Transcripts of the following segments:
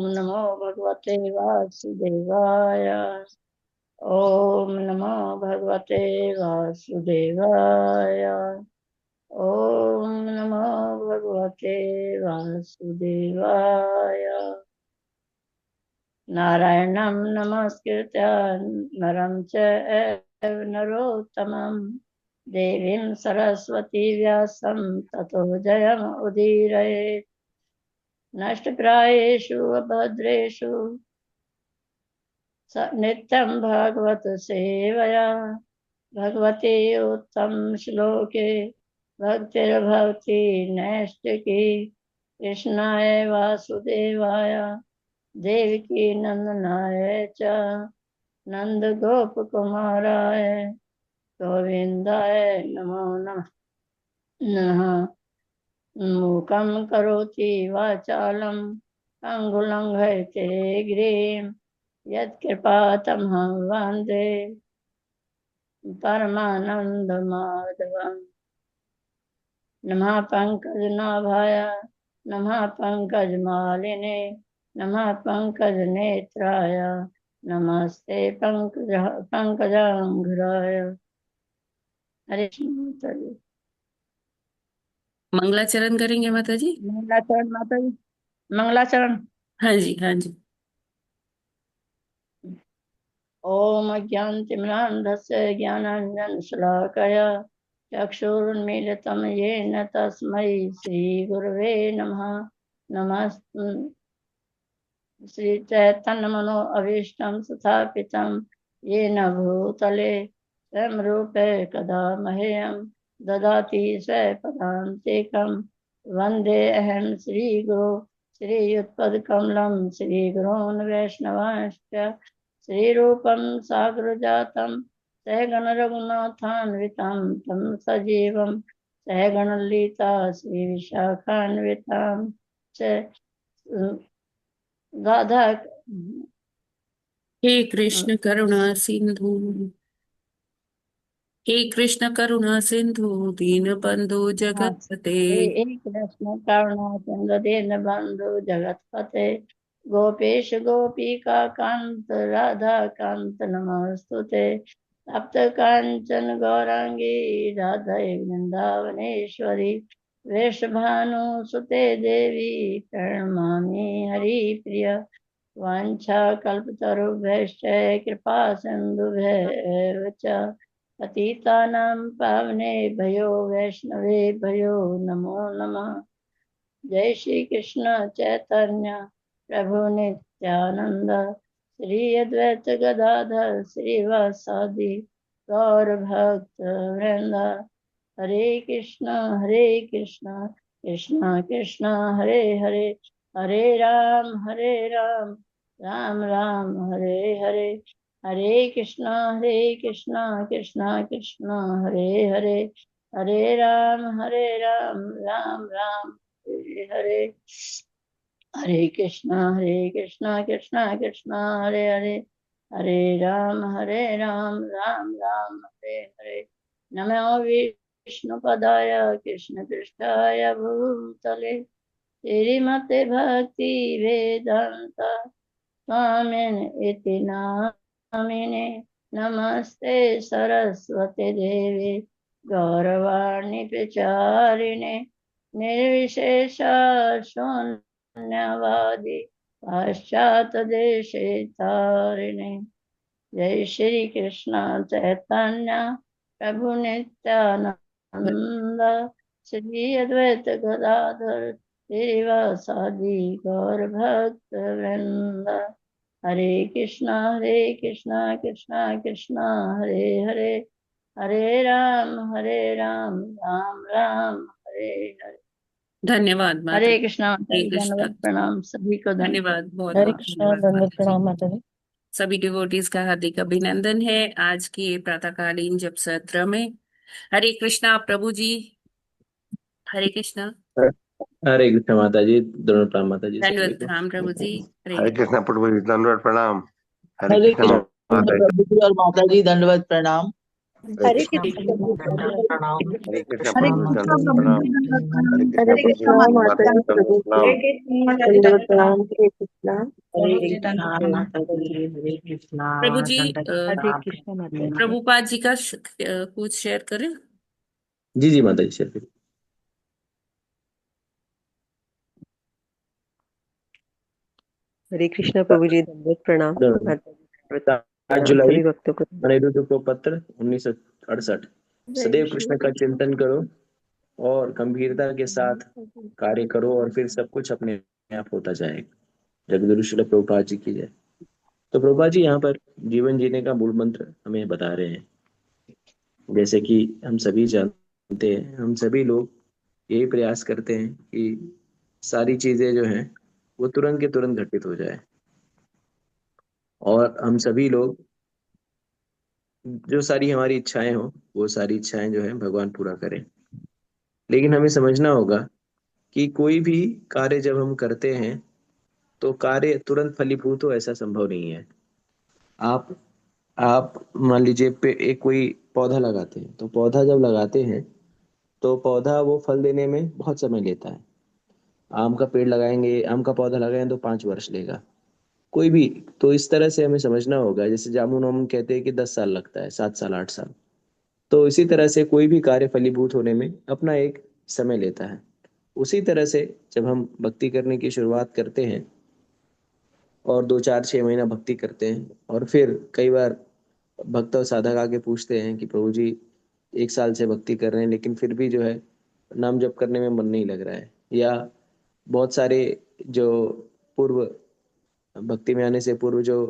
ओम नमो भगवते वासुदेवाय। ओम नमो भगवते वासुदेवाय। ओम नमो भगवते वासुदेवाय। नारायणं नमस्कृत्य नरं चैव नरोत्तमं देवीं सरस्वती व्यासं ततो जयमुदीरयेत्। नष्टप्रायेषु अभद्रेषु नित्यं भागवत सेवया भगवते उत्तम श्लोके भक्तिर्भवति नैष्टिकी। कृष्णाय वासुदेवाय देवकी नंदनाय च नंद गोप कुमाराय गोविंदाय नमो नमः। मूकं करोति वाचालं अंगुलं लंघयते गिरिं यत्कृपातमहं वन्दे परमानन्दमाधवम्। नमः पंकजनाभाय नमः पंकजमालिने नमः पंकजनेत्राय नमस्ते पंकजांघ्राय। हरे कृष्ण। मंगलाचरण करेंगे माता जी। मंगलाचरण माता जी, मंगलाचरण। हाँ जी, हाँ जी। ओम अज्ञानतिमिरान्धस्य ज्ञानाञ्जनशलाकया चक्षुरुन्मीलितं येन तस्मै श्रीगुरवे नमः। नमस्ते श्री चैतन्यमनो अभीष्टं स्थापितं येन भूतले स्वयं रूपे कदा मह्यं ददाति स्वपदान्तिकं। वन्देऽहं श्रीगुरो श्रीयुतपदकमलं श्रीगुरोन् वैष्णवांश्च श्रीरूपं साग्रजातं सहगणरघुनाथान्वितं तं सजीवं सहगणललिता श्रीविशाखान्वितां च राधा। हे कृष्ण करुणा सिंधु, हे कृष्ण करुणा सिंधु, दीनबंधु जगतपते। हे कृष्ण करुणा सिंधु दीनबंधु जगतपते गोपेश गोपिका कांत राधा कांत नमस्तुते। तप्त कांचन गौरांगी राधे वृंदावनेश्वरी वृषभानुसुते देवी प्रणमामि हरिप्रिय। वाञ्छाकल्पतरुभ्यश्च कृपा सिन्धुभ्यः च पतितानां पावनेभ्यो वैष्णवेभ्यो नमो नमः। जय श्री कृष्ण चैतन्य प्रभु नित्यानंद श्री अद्वैत गदाधर श्रीवासादि गौर भक्त वृंद। हरे कृष्ण कृष्ण कृष्ण हरे हरे हरे राम राम राम हरे हरे। हरे कृष्ण कृष्ण कृष्ण हरे हरे हरे राम राम राम हरे हरे। हरे कृष्ण कृष्ण कृष्ण हरे हरे हरे राम राम राम हरे हरे। नमो विष्णुपदाय कृष्ण पृष्ठाय भूतले श्रीमते भक्ति वेदांत स्वामिन् इति नामिने। नमस्ते सरस्वती देवी गौरवाणी प्रचारिणे निर्विशेष शून्यवादी पाश्चात देशे तारिणे। जय श्री कृष्ण चैतन्य प्रभु नित्यानंद श्री अद्वैत गदाधर श्रीवासादि गौर भक्त वृंद। हरे कृष्ण कृष्ण कृष्ण हरे हरे हरे राम राम राम हरे हरे। धन्यवाद माता हरे जी। कृष्ण हरे कृष्ण। धन्यवाद प्रणाम सभी को धन्यवाद, बहुत हरे बहुत कृष्ण, धन्यवाद दंडवत माता जी। प्रणाम माता जी। सभी डिवोटीज का हार्दिक अभिनंदन है आज के प्रातःकालीन जप सत्र में। हरे कृष्णा प्रभु जी। हरे कृष्णा। हरे कृष्ण माता जी, दोनों प्रणाम माता जी सभी दंडवत को। प्रणाम प्रभु जी। हरे कृष्ण प्रभु जी दंडवत प्रणाम। हरे हरे कृष्ण कृष्ण माता जी। प्रभु जी और माता जी, दंडवत प्रणाम। हरे कृष्णा कृष्ण प्रभु जी प्रभु दंडवत जी। प्रणाम। हरे कृष्ण हरे प्रभु जी कृष्ण दंडवत प्रभु प्रणाम। जी दंडवत हरे प्रणाम। कृष्ण हरे प्रभु जी कृष्ण माता माता जी जी दंडवत दंडवत प्रणाम। प्रणाम। हरे कृष्ण माता जी दंडवत प्रणाम। हरे कृष्ण हरे प्रभु जी कृष्णा दंडवत प्रणाम। माता जी, हरे कृष्णा प्रभु जी दंडवत हरे प्रणाम। कृष्ण माता जी। प्रभुपाद जी का कुछ शेयर करें। जी जी माता जी शेयर करिए। हरे कृष्ण प्रभु जी दंडवत प्रणाम। माता जी दंडवत 7 प्रणाम जुलाई सभी भक्तों को। अनिरुद्ध को पत्र 1968। जय सदैव श्री कृष्ण का कृष्ण। चिंतन करो और गंभीरता के साथ कार्य करो और फिर सब कुछ अपने आप होता जाएगा। जगद्गुरु श्रील प्रभुपाद जी की जय। तो प्रभुपाद जी यहाँ पर जीवन जीने का मूल मंत्र हमें बता रहे हैं। जैसे कि हम सभी जानते हैं, हम सभी लोग यही प्रयास करते हैं कि सारी चीजें जो हैं वो तुरंत के तुरंत घटित हो जाए, और हम सभी लोग जो सारी हमारी इच्छाएं हो वो सारी इच्छाएं जो है भगवान पूरा करें। लेकिन हमें समझना होगा कि कोई भी कार्य जब हम करते हैं तो कार्य तुरंत फलीभूत हो ऐसा संभव नहीं है। आप आप मान लीजिए पे एक कोई पौधा लगाते हैं, तो पौधा जब लगाते हैं तो पौधा वो फल देने में बहुत समय लेता है। आम का पेड़ लगाएंगे, आम का पौधा लगाएंगे तो 5 वर्ष लेगा कोई भी। तो इस तरह से हमें समझना होगा, जैसे जामुन हम कहते हैं कि 10 साल लगता है, 7 साल 8 साल। तो इसी तरह से कोई भी कार्य फलीभूत होने में अपना एक समय लेता है। उसी तरह से जब हम भक्ति करने की शुरुआत करते हैं और 2 4 6 महीना भक्ति करते हैं, और फिर कई बार भक्त और साधक आके पूछते हैं कि प्रभु जी 1 साल से भक्ति कर रहे हैं लेकिन फिर भी जो है नाम जप करने में मन नहीं लग रहा है, या बहुत सारे जो पूर्व भक्ति में आने से पूर्व जो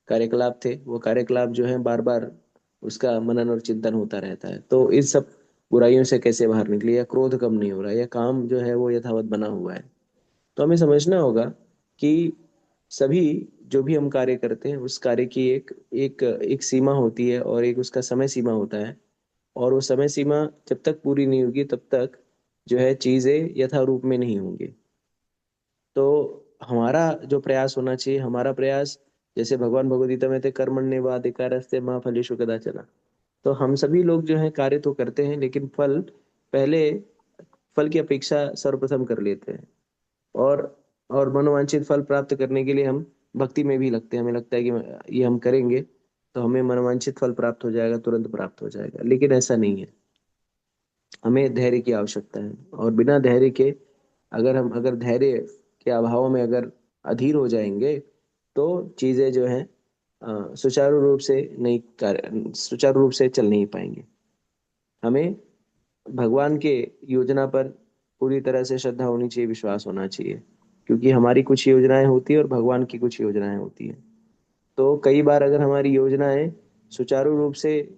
कार्यकलाप थे वो कार्यकलाप जो है बार बार उसका मनन और चिंतन होता रहता है, तो इन सब बुराइयों से कैसे बाहर निकले, या क्रोध कम नहीं हो रहा है, या काम जो है वो यथावत बना हुआ है। तो हमें समझना होगा कि सभी जो भी हम कार्य करते हैं उस कार्य की एक एक एक सीमा होती है और एक उसका समय सीमा होता है। और वो समय सीमा जब तक पूरी नहीं होगी तब तक जो है चीजें यथारूप में नहीं होंगी। तो हमारा जो प्रयास होना चाहिए, हमारा प्रयास, जैसे भगवान भगवद गीता में थे कर्मण्येवाधिकारस्ते मां फलेषु कदाचन। तो हम सभी लोग जो है कार्य तो करते हैं लेकिन फल पहले, फल की अपेक्षा सर्वप्रथम कर लेते हैं। और और मनोवांछित फल प्राप्त करने के लिए हम भक्ति में भी लगते हैं। हमें लगता है कि ये हम करेंगे तो हमें मनोवांछित फल प्राप्त हो जाएगा, तुरंत प्राप्त हो जाएगा, लेकिन ऐसा नहीं है। हमें धैर्य की आवश्यकता है, और बिना धैर्य के, अगर धैर्य के अभाव में अगर अधीर हो जाएंगे तो चीजें जो है सुचारू रूप से नहीं कार्य सुचारू रूप से चल नहीं पाएंगे। हमें भगवान के योजना पर पूरी तरह से श्रद्धा होनी चाहिए, विश्वास होना चाहिए, क्योंकि हमारी कुछ योजनाएं होती है और भगवान की कुछ योजनाएं होती है। तो कई बार अगर हमारी योजनाएं सुचारू रूप से,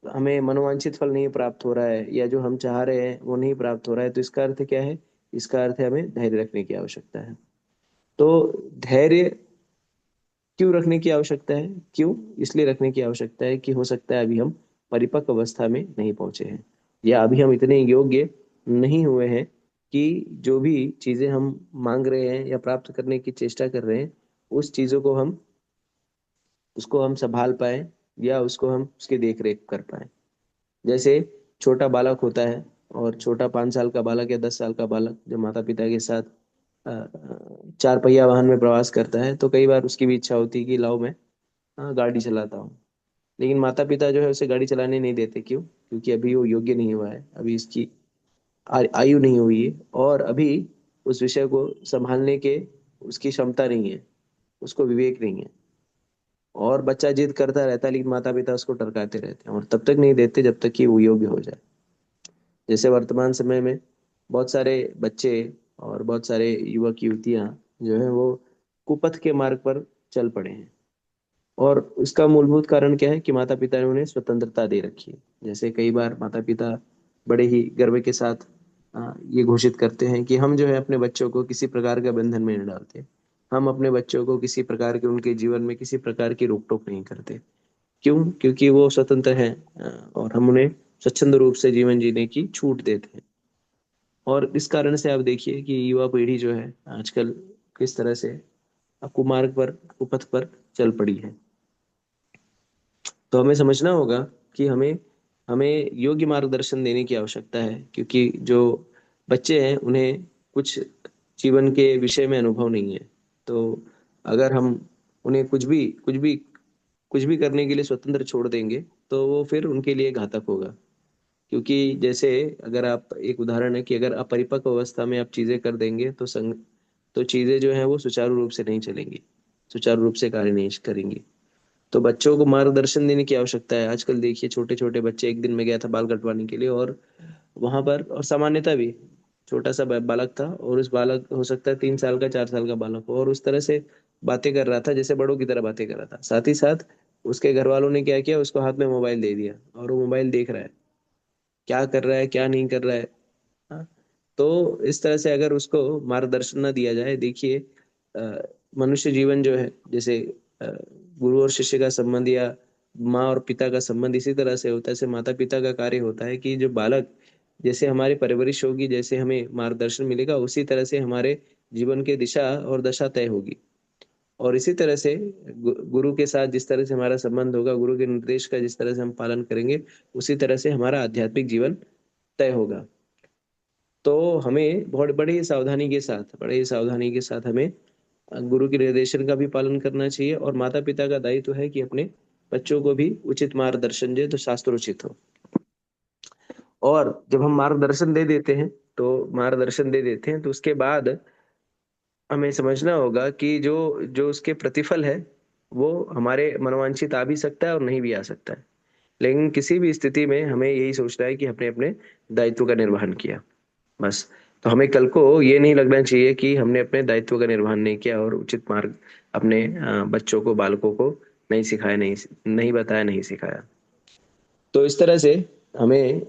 हमें मनोवांछित फल नहीं प्राप्त हो रहा है या जो हम चाह रहे हैं वो नहीं प्राप्त हो रहा है, तो इसका अर्थ क्या है? इसका अर्थ है हमें धैर्य रखने की आवश्यकता है। तो धैर्य क्यों रखने की आवश्यकता है? क्यों इसलिए रखने की आवश्यकता है कि हो सकता है अभी हम परिपक्व अवस्था में नहीं पहुंचे हैं, या अभी हम इतने योग्य नहीं हुए हैं कि जो भी चीजें हम मांग रहे हैं या प्राप्त करने की चेष्टा कर रहे हैं उस चीजों को हम उसको हम संभाल पाए, या उसको हम उसकी देख रेख कर पाए। जैसे छोटा बालक होता है, और छोटा 5 साल का बालक या 10 साल का बालक जो माता पिता के साथ 4 पहिया वाहन में प्रवास करता है, तो कई बार उसकी भी इच्छा होती है कि लाओ मैं गाड़ी चलाता हूँ। लेकिन माता पिता जो है उसे गाड़ी चलाने नहीं देते। क्यों? क्योंकि अभी वो योग्य नहीं हुआ है, अभी इसकी आयु नहीं हुई है, और अभी उस विषय को संभालने के उसकी क्षमता नहीं है, उसको विवेक नहीं है। और बच्चा जिद करता रहता है लेकिन माता पिता उसको टरकाते रहते हैं, और तब तक नहीं देते जब तक कि वो योग्य हो जाए। जैसे वर्तमान समय में बहुत सारे बच्चे और बहुत सारे युवक युवतियां जो है वो कुपथ के मार्ग पर चल पड़े हैं। और उसका मूलभूत कारण क्या है? कि माता पिता ने उन्हें स्वतंत्रता दे रखी है। जैसे कई बार माता पिता बड़े ही गर्व के साथ ये घोषित करते हैं कि हम जो है अपने बच्चों को किसी प्रकार का बंधन में नहीं डालते, हम अपने बच्चों को किसी प्रकार के, उनके जीवन में किसी प्रकार की रोक टोक नहीं करते। क्यों? क्योंकि वो स्वतंत्र हैं, और हम उन्हें स्वच्छंद रूप से जीवन जीने की छूट देते हैं। और इस कारण से आप देखिए कि युवा पीढ़ी जो है आजकल किस तरह से कुमार्ग पर, कुपथ पर चल पड़ी है। तो हमें समझना होगा कि हमें हमें योग्य मार्गदर्शन देने की आवश्यकता है, क्योंकि जो बच्चे हैं उन्हें कुछ जीवन के विषय में अनुभव नहीं है। तो अगर हम उन्हें कुछ भी करने के लिए स्वतंत्र छोड़ देंगे तो वो फिर उनके लिए घातक होगा। क्योंकि जैसे अगर आप, एक उदाहरण है कि अगर अपरिपक्व अवस्था में आप चीजें कर देंगे तो चीजें जो है वो सुचारू रूप से नहीं चलेंगी, सुचारू रूप से कार्य नहीं करेंगी। तो बच्चों को मार्गदर्शन देने की आवश्यकता है। आजकल देखिए छोटे छोटे बच्चे, एक दिन मैं गया था बाल कटवाने के लिए, और वहां पर, और सामान्यता भी, छोटा सा बालक था, और उस बालक, हो सकता है 3 साल का 4 साल का बालक हो, और उस तरह से बातें कर रहा था जैसे बड़ों की तरह बातें कर रहा था। साथ ही साथ उसके घर वालों ने क्या किया, उसको हाथ में मोबाइल दे दिया, और वो मोबाइल देख रहा है, क्या कर रहा है क्या नहीं कर रहा है। हाँ, तो इस तरह से अगर उसको मार्गदर्शन न दिया जाए, देखिए अ, मनुष्य जीवन जो है, जैसे अ, गुरु और शिष्य का संबंध, या माँ और पिता का संबंध इसी तरह से होता है, जैसे माता पिता का कार्य होता है कि जो बालक, जैसे हमारी परवरिश होगी, जैसे हमें मार्गदर्शन मिलेगा, उसी तरह से हमारे जीवन की दिशा और दशा तय होगी। और इसी तरह से गुरु के साथ जिस तरह से हमारा संबंध होगा, गुरु के निर्देश का जिस तरह से हम पालन करेंगे, उसी तरह से हमारा आध्यात्मिक जीवन तय होगा। तो हमें बहुत बड़े ही सावधानी के साथ हमें गुरु के निर्देशन का भी पालन करना चाहिए, और माता पिता का दायित्व है कि अपने बच्चों को भी उचित मार्गदर्शन दे, तो शास्त्रोचित हो। और जब हम मार्गदर्शन दे देते हैं तो उसके बाद हमें समझना होगा कि जो जो उसके प्रतिफल है, वो हमारे मनोवांछित आ भी सकता है और नहीं भी आ सकता है। लेकिन किसी भी स्थिति में हमें यही सोचना है कि हमने अपने दायित्व का निर्वहन किया, बस। तो हमें कल को ये नहीं लगना चाहिए कि हमने अपने दायित्व का निर्वहन नहीं किया और उचित मार्ग अपने बच्चों को, बालकों को नहीं सिखाया, नहीं नहीं बताया, नहीं सिखाया। तो इस तरह से हमें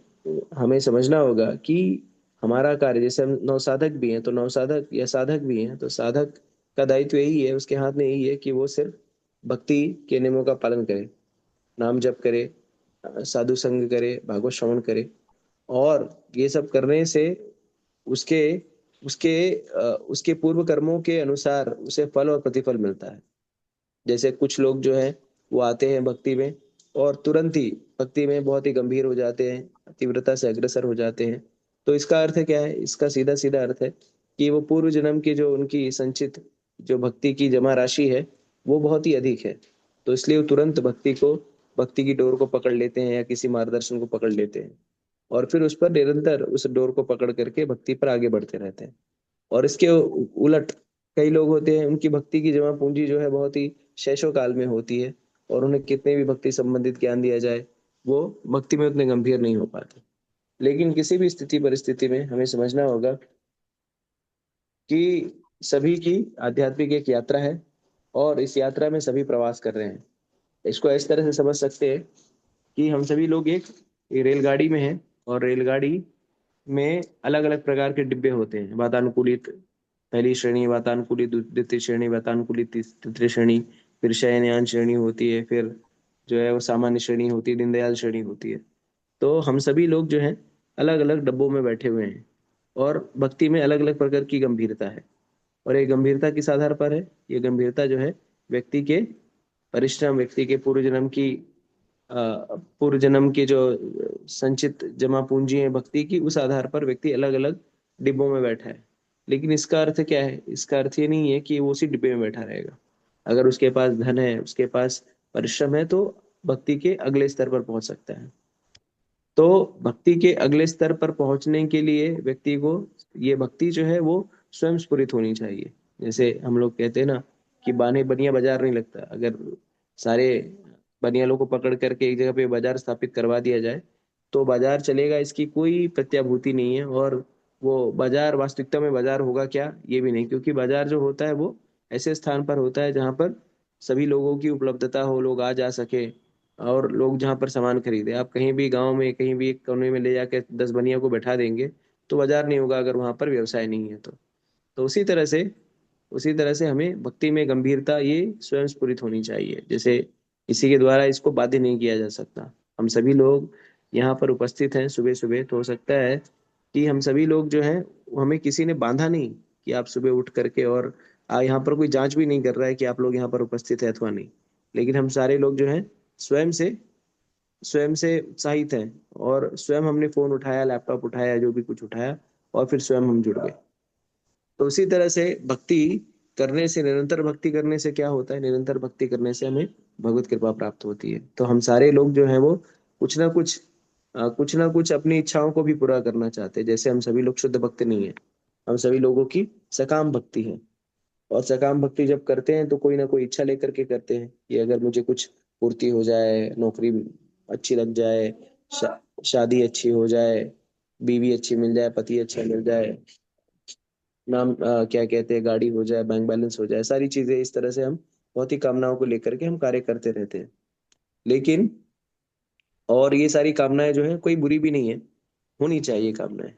हमें समझना होगा कि हमारा कार्य, जैसे हम नवसाधक भी हैं, तो नवसाधक या साधक भी हैं, तो साधक का दायित्व यही है, उसके हाथ में यही है कि वो सिर्फ भक्ति के नियमों का पालन करे, नाम जप करे, साधु संग करे, भागवत श्रवण करे। और ये सब करने से उसके उसके उसके पूर्व कर्मों के अनुसार उसे फल और प्रतिफल मिलता है। जैसे कुछ लोग जो है वो आते हैं भक्ति में, और तुरंत ही भक्ति में बहुत ही गंभीर हो जाते हैं, तीव्रता से अग्रसर हो जाते हैं। तो इसका अर्थ क्या है? इसका सीधा सीधा अर्थ है कि वो पूर्व जन्म की जो उनकी संचित जो भक्ति की जमा राशि है, वो बहुत ही अधिक है। तो इसलिए वो तुरंत भक्ति की डोर को पकड़ लेते हैं, या किसी मार्गदर्शन को पकड़ लेते हैं, और फिर उस पर निरंतर उस डोर को पकड़ करके भक्ति पर आगे बढ़ते रहते हैं। और इसके उलट कई लोग होते हैं, उनकी भक्ति की जमा पूंजी जो है बहुत ही शैशव काल में होती है, और उन्हें कितने भी भक्ति संबंधित ज्ञान दिया जाए, वो भक्ति में उतने गंभीर नहीं हो पाते। लेकिन किसी भी स्थिति परिस्थिति में हमें समझना होगा कि सभी की आध्यात्मिक एक यात्रा है, और इस यात्रा में सभी प्रवास कर रहे हैं। इसको इस तरह से समझ सकते हैं कि हम सभी लोग एक रेलगाड़ी में हैं, और रेलगाड़ी में अलग अलग प्रकार के डिब्बे होते हैं, वातानुकूलित पहली श्रेणी, वातानुकूलित द्वितीय श्रेणी, वातानुकूलित तृतीय श्रेणी, फिर शयनयान श्रेणी होती है, फिर जो है वो सामान्य श्रेणी होती है, दीनदयाल श्रेणी होती है। तो हम सभी लोग जो हैं अलग अलग डब्बों में बैठे हुए हैं, और भक्ति में अलग अलग प्रकार की गंभीरता है। और ये गंभीरता किस आधार पर है? ये गंभीरता जो है व्यक्ति के परिश्रम, व्यक्ति के पूर्व जन्म की जो संचित जमा पूंजी है भक्ति की, उस आधार पर व्यक्ति अलग अलग डिब्बों में बैठा है। लेकिन इसका अर्थ क्या है? इसका अर्थ ये नहीं है कि वो उसी डिब्बे में बैठा रहेगा। अगर उसके पास धन है, उसके पास परिश्रम है, तो भक्ति के अगले स्तर पर पहुंच सकता है। तो भक्ति के अगले स्तर पर पहुंचने के लिए व्यक्ति को ये भक्ति जो है वो स्वयं स्फुरित होनी चाहिए। जैसे हम लोग कहते हैं ना कि बाने बनिया बाजार नहीं लगता। अगर सारे बनियालों को पकड़ करके एक जगह पे बाजार स्थापित करवा दिया जाए तो बाजार चलेगा, इसकी कोई प्रत्याभूति नहीं है। और वो बाजार वास्तविकता में बाजार होगा क्या, ये भी नहीं, क्योंकि बाजार जो होता है वो ऐसे स्थान पर होता है जहाँ पर सभी लोगों की उपलब्धता हो, लोग आ जा सके, और लोग जहाँ पर सामान खरीदे। आप कहीं भी गांव में कहीं भी एक कोने में ले जाके 10 बनिया को बैठा देंगे तो बाजार नहीं होगा, अगर वहां पर व्यवसाय नहीं है तो उसी तरह से हमें भक्ति में गंभीरता ये स्वयं स्फुरित होनी चाहिए। जैसे किसी के द्वारा इसको बाध्य नहीं किया जा सकता। हम सभी लोग यहाँ पर उपस्थित हैं सुबह सुबह, तो हो सकता है कि हम सभी लोग जो हैं, हमें किसी ने बांधा नहीं कि आप सुबह उठ करके, और यहाँ पर कोई जांच भी नहीं कर रहा है कि आप लोग यहाँ पर उपस्थित है अथवा नहीं। लेकिन हम सारे लोग जो हैं स्वयं से स्वयं से उत्साहित हैं, और स्वयं हमने फोन उठाया, लैपटॉप उठाया, जो भी कुछ उठाया, और फिर स्वयं हम जुड़ गए। तो उसी तरह से भक्ति करने से, निरंतर भक्ति करने से क्या होता है, निरंतर भक्ति करने से हमें भगवत कृपा प्राप्त होती है। तो हम सारे लोग जो हैं वो कुछ ना कुछ कुछ ना कुछ अपनी इच्छाओं को भी पूरा करना चाहते हैं। जैसे हम सभी लोग शुद्ध भक्त नहीं है, हम सभी लोगों की सकाम भक्ति है। और सकाम भक्ति जब करते हैं तो कोई ना कोई इच्छा लेकर के करते हैं कि अगर मुझे कुछ पूर्ति हो जाए, नौकरी अच्छी लग जाए, शादी अच्छी हो जाए, बीवी अच्छी मिल जाए, पति अच्छा मिल जाए, नाम क्या कहते हैं, गाड़ी हो जाए, बैंक बैलेंस हो जाए, सारी चीजें इस तरह से हम बहुत ही कामनाओं को लेकर के हम कार्य करते रहते हैं। लेकिन और ये सारी कामनाएं जो है कोई बुरी भी नहीं है, होनी चाहिए कामनाएं।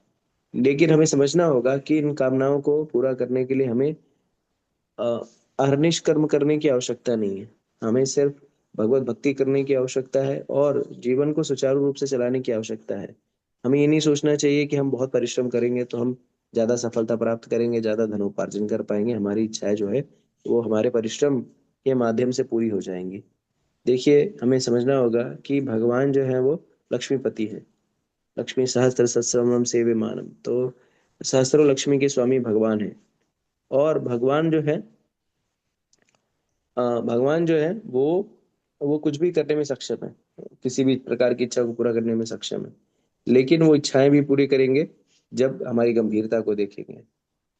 लेकिन हमें समझना होगा कि इन कामनाओं को पूरा करने के लिए हमें अ, अहर्निश कर्म करने की आवश्यकता नहीं है। हमें सिर्फ भगवत भक्ति करने की आवश्यकता है, और जीवन को सुचारू रूप से चलाने की आवश्यकता है। हमें ये नहीं सोचना चाहिए कि हम बहुत परिश्रम करेंगे तो हम ज्यादा सफलता प्राप्त करेंगे, ज्यादा धनोपार्जन कर पाएंगे, हमारी इच्छाएं जो है वो हमारे परिश्रम के माध्यम से पूरी हो जाएंगी। देखिए, हमें समझना होगा कि भगवान जो है वो लक्ष्मीपति है। लक्ष्मी सहस्त्र सहस्रम सेवे मानम, तो सहस्त्रों लक्ष्मी के स्वामी भगवान है। और भगवान जो है वो कुछ भी करने में सक्षम है, किसी भी प्रकार की इच्छा को पूरा करने में सक्षम है। लेकिन वो इच्छाएं भी पूरी करेंगे जब हमारी गंभीरता को देखेंगे,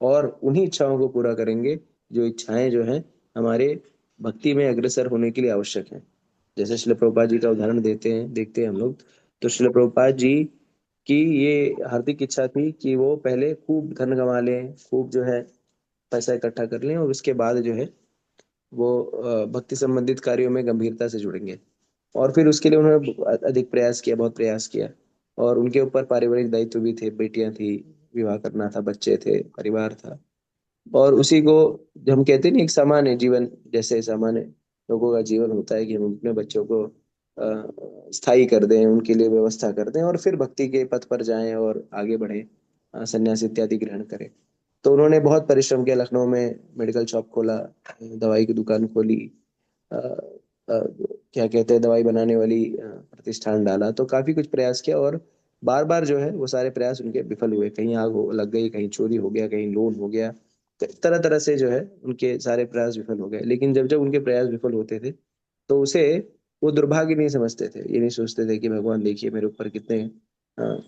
और उन्हीं इच्छाओं को पूरा करेंगे जो इच्छाएं जो हैं हमारे भक्ति में अग्रसर होने के लिए आवश्यक हैं। जैसे श्रील प्रभुपाद जी का उदाहरण देखते हैं हम लोग। तो श्रील प्रभुपाद जी की ये हार्दिक इच्छा थी कि वो पहले खूब धन कमा लें, खूब जो है पैसा इकट्ठा कर लें, और उसके बाद जो है वो भक्ति संबंधित कार्यों में गंभीरता से जुड़ेंगे। और फिर उसके लिए उन्होंने अधिक प्रयास किया, बहुत प्रयास किया। और उनके ऊपर पारिवारिक दायित्व भी थे, बेटियां थी, विवाह करना था, बच्चे थे, परिवार था। और उसी को जो हम कहते हैं ना, एक सामान्य जीवन, जैसे सामान्य लोगों का जीवन होता है कि हम अपने बच्चों को स्थायी कर दें, उनके लिए व्यवस्था कर दें, और फिर भक्ति के पथ पर जाएं और आगे बढ़ें, संन्यास इत्यादि ग्रहण करें। तो उन्होंने बहुत परिश्रम किया, लखनऊ में मेडिकल शॉप खोला, दवाई की दुकान खोली, अ, क्या कहते हैं, दवाई बनाने वाली प्रतिष्ठान डाला। तो काफी कुछ प्रयास किया, और बार बार जो है वो सारे प्रयास उनके विफल हुए। कहीं लग गई, कहीं चोरी हो गया, कहीं लोन हो गया, तरह तरह से जो है उनके सारे प्रयास विफल हो गए। लेकिन जब जब उनके प्रयास विफल होते थे तो उसे वो दुर्भाग्य नहीं समझते थे। ये नहीं सोचते थे कि भगवान देखिए मेरे ऊपर कितने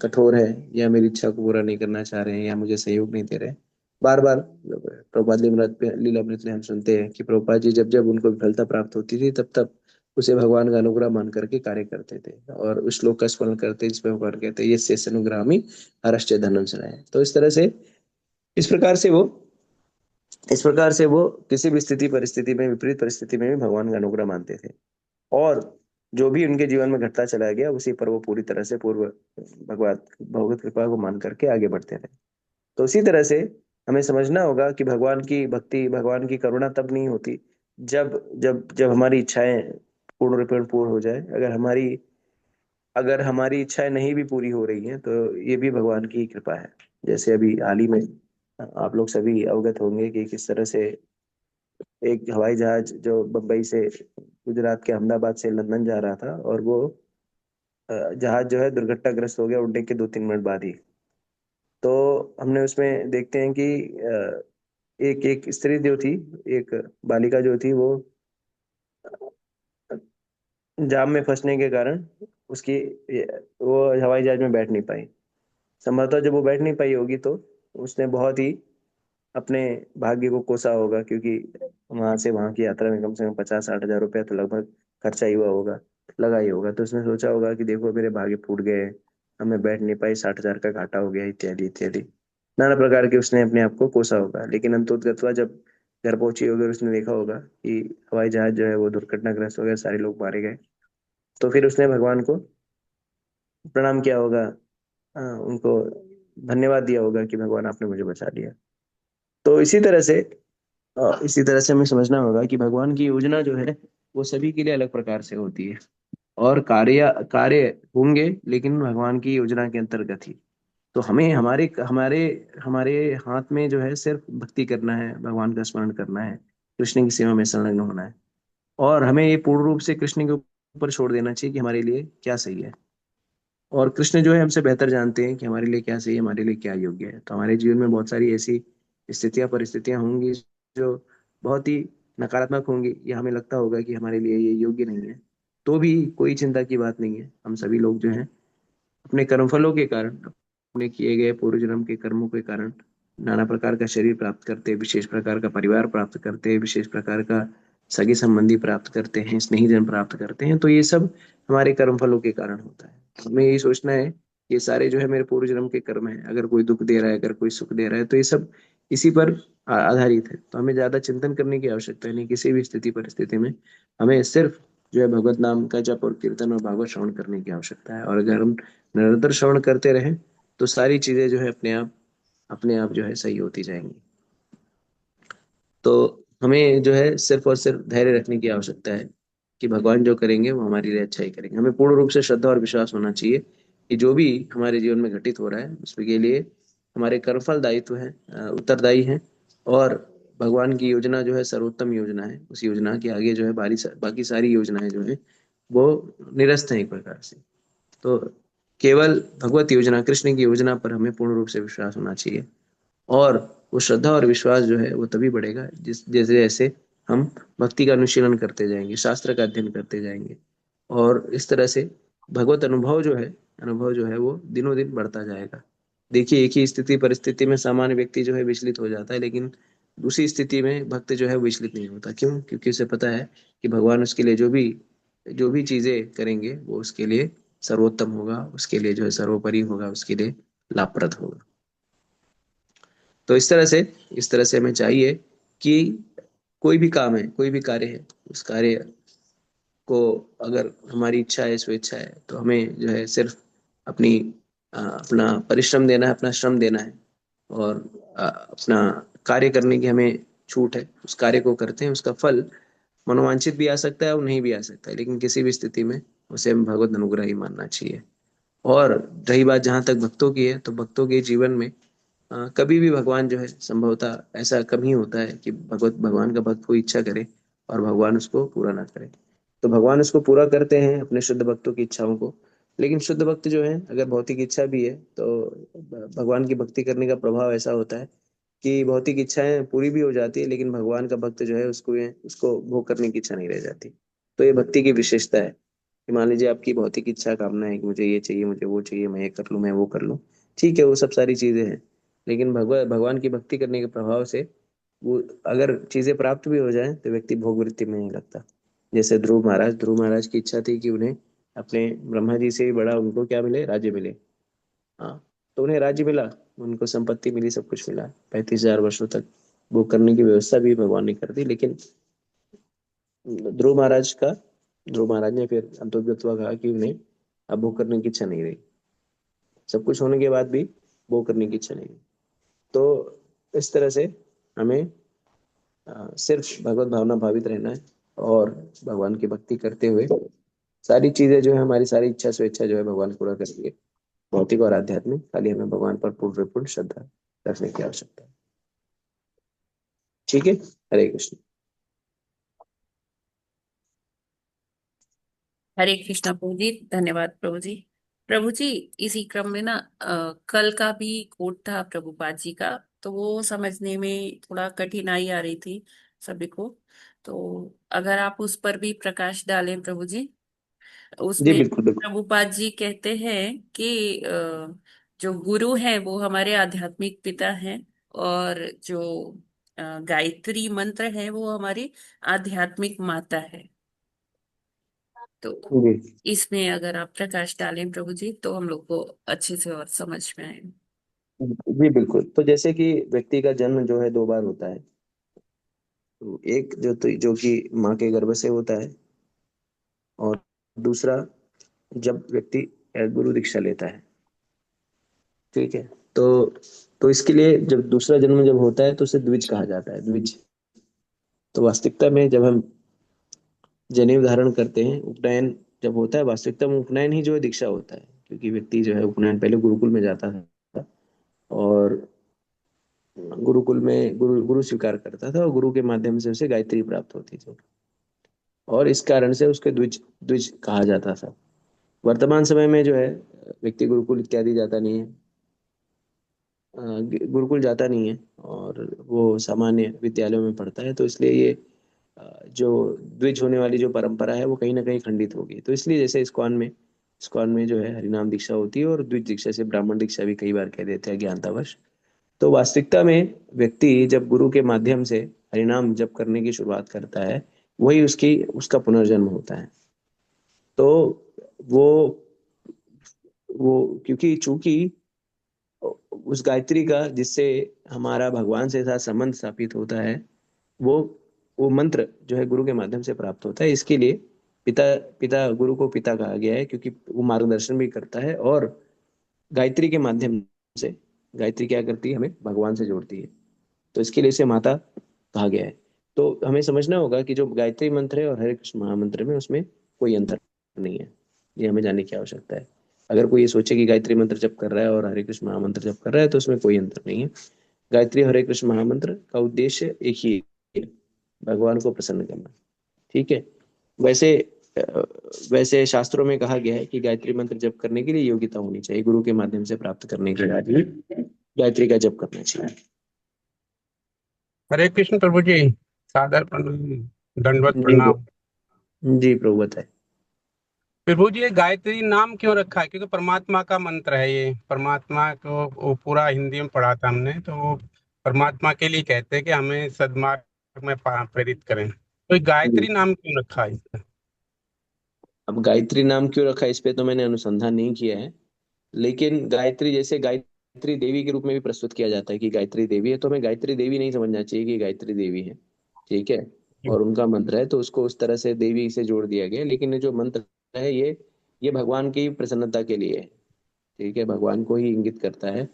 कठोर है, या मेरी इच्छा को पूरा नहीं करना चाह रहे हैं, या मुझे सहयोग नहीं दे रहे। बार बार प्रभुपाद लीलामृत में हम सुनते हैं कि प्रभुपाद जी जब जब उनको विफलता प्राप्त होती थी तब तब उसे भगवान का अनुग्रह मान करके कार्य करते थे, और उस श्लोक का स्मरण करते जिसमें भगवान कहते हैं, ये से अनुग्रहामि हरश्च धनम सनाय। तो इस तरह से, इस प्रकार से वो इस प्रकार से वो किसी भी स्थिति परिस्थिति में, विपरीत परिस्थिति में भी भगवान का अनुग्रह मानते थे। और जो भी उनके जीवन में घटता चला गया उसी पर वो पूरी तरह से पूर्व भगवत भगवत कृपा को मान करके आगे बढ़ते रहे। तो उसी तरह से हमें समझना होगा कि भगवान की भक्ति, भगवान की करुणा तब नहीं होती जब जब जब हमारी इच्छाएं पूर्ण रूपेण पूर्ण हो जाए। अगर हमारी इच्छाएं नहीं भी पूरी हो रही हैं तो ये भी भगवान की ही कृपा है। जैसे अभी हाल ही में आप लोग सभी अवगत होंगे कि किस तरह से एक हवाई जहाज जो बम्बई से, गुजरात के अहमदाबाद से लंदन जा रहा था, और वो जहाज जो है दुर्घटनाग्रस्त हो गया उड़ने के 2-3 मिनट बाद ही। तो हमने उसमें देखते हैं कि एक एक स्त्री जो थी, एक बालिका जो थी, वो जाम में फंसने के कारण उसकी वो हवाई जहाज में बैठ नहीं पाई। संभवतः जब वो बैठ नहीं पाई होगी तो उसने बहुत ही अपने भाग्य को कोसा होगा, क्योंकि वहां से वहां की यात्रा में कम से कम 50-60 हजार रुपया तो लगभग खर्चा ही हुआ होगा, लगा ही होगा। तो उसने सोचा होगा कि देखो मेरे भाग्य फूट गए, अब मैं बैठ नहीं पाई, 60 हजार का घाटा हो गया, इत्यादि इत्यादि। नाना प्रकार के उसने अपने आप को कोसा होगा। लेकिन अंतोतगत्वा जब घर पहुंची होगी और उसने देखा होगा कि हवाई जहाज जो है वो दुर्घटनाग्रस्त हो गया, सारे लोग मारे गए, तो फिर उसने भगवान को प्रणाम किया होगा, उनको धन्यवाद दिया होगा कि भगवान आपने मुझे बचा लिया। तो इसी तरह से हमें समझना होगा कि भगवान की योजना जो है वो सभी के लिए अलग प्रकार से होती है, और कार्य कार्य होंगे लेकिन भगवान की योजना के अंतर्गत ही। तो हमें हमारे हमारे हमारे हाथ में जो है सिर्फ भक्ति करना है, भगवान का स्मरण करना है, कृष्ण की सेवा में संलग्न होना है। और हमें ये पूर्ण रूप से कृष्ण के ऊपर छोड़ देना चाहिए कि हमारे लिए क्या सही है। और कृष्ण जो है हमसे बेहतर जानते हैं कि हमारे लिए क्या सही है, हमारे लिए क्या योग्य है। तो हमारे जीवन में बहुत सारी ऐसी स्थितियां परिस्थितियां होंगी जो बहुत ही नकारात्मक होंगी, या हमें लगता होगा कि हमारे लिए ये योग्य नहीं है। तो भी कोई चिंता की बात नहीं है। हम सभी लोग जो हैं अपने कर्मफलों के कारण, अपने किए गए पूर्व जन्म के कर्मों के कारण नाना प्रकार का शरीर प्राप्त करते हैं, विशेष प्रकार का परिवार प्राप्त करते हैं, विशेष प्रकार का सगे संबंधी प्राप्त करते हैं, स्नेहीजन प्राप्त करते हैं। तो ये सब हमारे कर्मफलों के कारण होता है। हमें यही सोचना है, ये सारे जो है मेरे पूर्व जन्म के कर्म है। अगर कोई दुख दे रहा है, अगर कोई सुख दे रहा है, तो ये सब इसी पर आधारित है। तो हमें ज्यादा चिंतन करने की आवश्यकता नहीं। किसी भी स्थिति परिस्थिति में हमें सिर्फ जो है भगवत नाम का जप और कीर्तन और भागवत श्रवण करने की आवश्यकता है। और अगर हम निरंतर श्रवण करते रहें तो सारी चीजें जो है अपने आप जो है सही होती जाएंगी। तो हमें जो है सिर्फ और सिर्फ धैर्य रखने की आवश्यकता है कि भगवान जो करेंगे वो हमारे लिए अच्छा ही करेंगे। हमें पूर्ण रूप से श्रद्धा और विश्वास होना चाहिए कि जो भी हमारे जीवन में घटित हो रहा है उसके लिए हमारे कर्मफल दायित्व है, उत्तरदायी है। और भगवान की योजना जो है सर्वोत्तम योजना है। उस योजना के आगे जो है बाकी सारी योजनाएं जो है वो निरस्त है एक प्रकार से। तो केवल भगवत योजना, कृष्ण की योजना पर हमें पूर्ण रूप से विश्वास होना चाहिए। और वो श्रद्धा और विश्वास जो है वो तभी बढ़ेगा जैसे जैसे हम भक्ति का अनुशीलन करते जाएंगे, शास्त्र का अध्ययन करते जाएंगे। और इस तरह से भगवत अनुभव जो है वो दिनों दिन बढ़ता जाएगा। देखिए, एक ही स्थिति परिस्थिति में सामान्य व्यक्ति जो है विचलित हो जाता है, लेकिन दूसरी स्थिति में भक्त जो है वो विचलित नहीं होता। क्यों? क्योंकि उसे पता है कि भगवान उसके लिए जो भी चीजें करेंगे वो उसके लिए सर्वोत्तम होगा, उसके लिए जो है सर्वोपरि होगा, उसके लिए लाभप्रद होगा। तो इस तरह से हमें चाहिए कि कोई भी काम है, कोई भी कार्य है, उस कार्य को अगर हमारी इच्छा है, स्वेच्छा है, तो हमें जो है सिर्फ अपना परिश्रम देना है, अपना श्रम देना है। और अपना कार्य करने की हमें छूट है। उस कार्य को करते हैं, उसका फल मनोवांछित भी आ सकता है और नहीं भी आ सकता है, लेकिन किसी भी स्थिति में उसे हम भगवत अनुग्रह ही मानना चाहिए। और रही बात जहां तक भक्तों की है, तो भक्तों के जीवन में कभी भी भगवान जो है, संभवतः ऐसा कम ही होता है कि भगवान का भक्त कोई इच्छा करे और भगवान उसको पूरा ना करे। तो भगवान उसको पूरा करते हैं अपने शुद्ध भक्तों की इच्छाओं को। लेकिन शुद्ध भक्त जो है, अगर भौतिक इच्छा भी है तो भगवान की भक्ति करने का प्रभाव ऐसा होता है कि भौतिक इच्छाएं पूरी भी हो जाती है, लेकिन भगवान का भक्त जो है उसको भोग करने की इच्छा नहीं रह जाती। तो ये भक्ति की विशेषता है कि मान लीजिए आपकी भौतिक इच्छा कामना है कि मुझे ये चाहिए, मुझे वो चाहिए, मैं ये कर लूं, मैं वो कर लूं। ठीक है, वो सब सारी चीजें हैं। लेकिन भगवान की भक्ति करने के प्रभाव से वो अगर चीजें प्राप्त भी हो जाएं तो व्यक्ति भोग वृत्ति में नहीं लगता। जैसे ध्रुव महाराज की इच्छा थी कि उन्हें अपने ब्रह्मा जी से भी बड़ा उनको क्या मिले, राज्य मिले। हाँ, तो उन्हें राज्य मिला, उनको संपत्ति मिली, सब कुछ मिला। 35,000 वर्षों तक भोग करने की व्यवस्था भी भगवान ने कर दी। लेकिन ध्रुव महाराज का ध्रुव महाराज ने फिर अंतोगत हुआ कहा कि उन्हें अब भोग करने की इच्छा नहीं रही। सब कुछ होने के बाद भी भोग करने की इच्छा नहीं रही। तो इस तरह से हमें सिर्फ भगवत भावना भावित रहना है। और भगवान की भक्ति करते हुए सारी चीजें जो है, हमारी सारी इच्छा स्वेच्छा जो है भगवान पूरा करेंगे। भौतिक और आध्यात्मिक, खाली हमें भगवान पर पूर्ण पूर्ण श्रद्धा रखने की आवश्यकता है। ठीक है। हरे कृष्ण। हरे कृष्णा प्रभु जी, धन्यवाद प्रभु जी। प्रभु जी, इसी क्रम में ना कल का भी कोट था प्रभुपाद जी का, तो वो समझने में थोड़ा कठिनाई आ रही थी सभी को। तो अगर आप उस पर भी प्रकाश डालें प्रभु जी। जी उसमें बिल्कुल बिल्कुल। प्रभुपाद जी कहते हैं कि जो गुरु हैं वो हमारे आध्यात्मिक पिता हैं, और जो गायत्री मंत्र है वो हमारी आध्यात्मिक माता है। तो जी इसमें अगर आप प्रकाश डालें प्रभु जी तो हम लोग को अच्छे से और समझ में आए। जी बिल्कुल। तो जैसे कि व्यक्ति का जन्म जो है 2 बार होता है। तो एक जो कि माँ के गर्भ से होता है, और दूसरा जब व्यक्ति गुरु दीक्षा लेता है। ठीक है। तो तो इसके लिए जब दूसरा जन्म जब होता है तो उसे द्विज कहा जाता है, द्विज। तो वास्तविकता में जब हम जनेऊ धारण करते हैं, उपनयन जब होता है, वास्तविकता में उपनयन ही जो है दीक्षा होता है। क्योंकि व्यक्ति जो है उपनयन पहले गुरुकुल में जाता था, और गुरुकुल में गुरु गुरु स्वीकार करता था, और गुरु के माध्यम से उसे गायत्री प्राप्त होती थी। और इस कारण से उसके द्विज द्विज कहा जाता था। वर्तमान समय में जो है व्यक्ति गुरुकुल इत्यादि जाता नहीं है, गुरुकुल जाता नहीं है और वो सामान्य विद्यालयों में पढ़ता है, तो इसलिए ये जो द्विज होने वाली जो परंपरा है वो कहीं ना कहीं खंडित होगी। तो इसलिए जैसे इस्कॉन में जो है हरिनाम दीक्षा होती है और द्विज दीक्षा से ब्राह्मण दीक्षा भी कई बार कह देते हैं ज्ञानतावश। तो वास्तविकता में व्यक्ति जब गुरु के माध्यम से हरिनाम जप करने की शुरुआत करता है, वही उसकी उसका पुनर्जन्म होता है। तो वो वो क्योंकि चूंकि उस गायत्री का जिससे हमारा भगवान से साथ संबंध स्थापित होता है, वो वो मंत्र जो है गुरु के माध्यम से प्राप्त होता है। इसके लिए पिता पिता गुरु को पिता कहा गया है, क्योंकि वो मार्गदर्शन भी करता है और गायत्री के माध्यम से गायत्री क्या करती है, हमें भगवान से जोड़ती है। तो इसके लिए इसे माता कहा गया है। तो हमें समझना होगा कि जो गायत्री मंत्र है और हरे कृष्ण महामंत्र में उसमें कोई अंतर नहीं है। ये हमें जानने की आवश्यकता है। अगर कोई ये सोचे कि गायत्री मंत्र जप कर रहा है और हरे कृष्ण महामंत्र जप कर रहा है, तो उसमें कोई अंतर नहीं है। गायत्री हरे कृष्ण महामंत्र का उद्देश्य एक ही है, भगवान को प्रसन्न करना। ठीक है। वैसे अ, वैसे शास्त्रों में कहा गया है कि गायत्री मंत्र जप करने के लिए योग्यता होनी चाहिए, गुरु के माध्यम से प्राप्त करने के बाद ही गायत्री का जप करना चाहिए। हरे कृष्ण प्रभु जी। सादर प्रणाम। दंडवत जी प्रणाम। जी प्रभु बताए। प्रभु जी, ये गायत्री नाम क्यों रखा है? क्योंकि परमात्मा का मंत्र है ये। परमात्मा को वो पूरा हिंदी में पढ़ा था हमने, तो वो परमात्मा के लिए कहते हैं कि हमें सद्मार्ग में प्रेरित करें। तो ये जी। गायत्री नाम क्यों रखा है इसका? अब गायत्री नाम क्यों रखा है, इस पे तो मैंने अनुसंधान नहीं किया है। लेकिन गायत्री जैसे गायत्री देवी के रूप में भी प्रस्तुत किया जाता है कि गायत्री देवी है, तो हमें गायत्री देवी नहीं समझना चाहिए कि गायत्री देवी है। ठीक है। और उनका मंत्र है तो उसको उस तरह से देवी से जोड़ दिया गया, लेकिन ये जो मंत्र है ये भगवान की प्रसन्नता के लिए है। ठीक है, भगवान को ही इंगित करता है।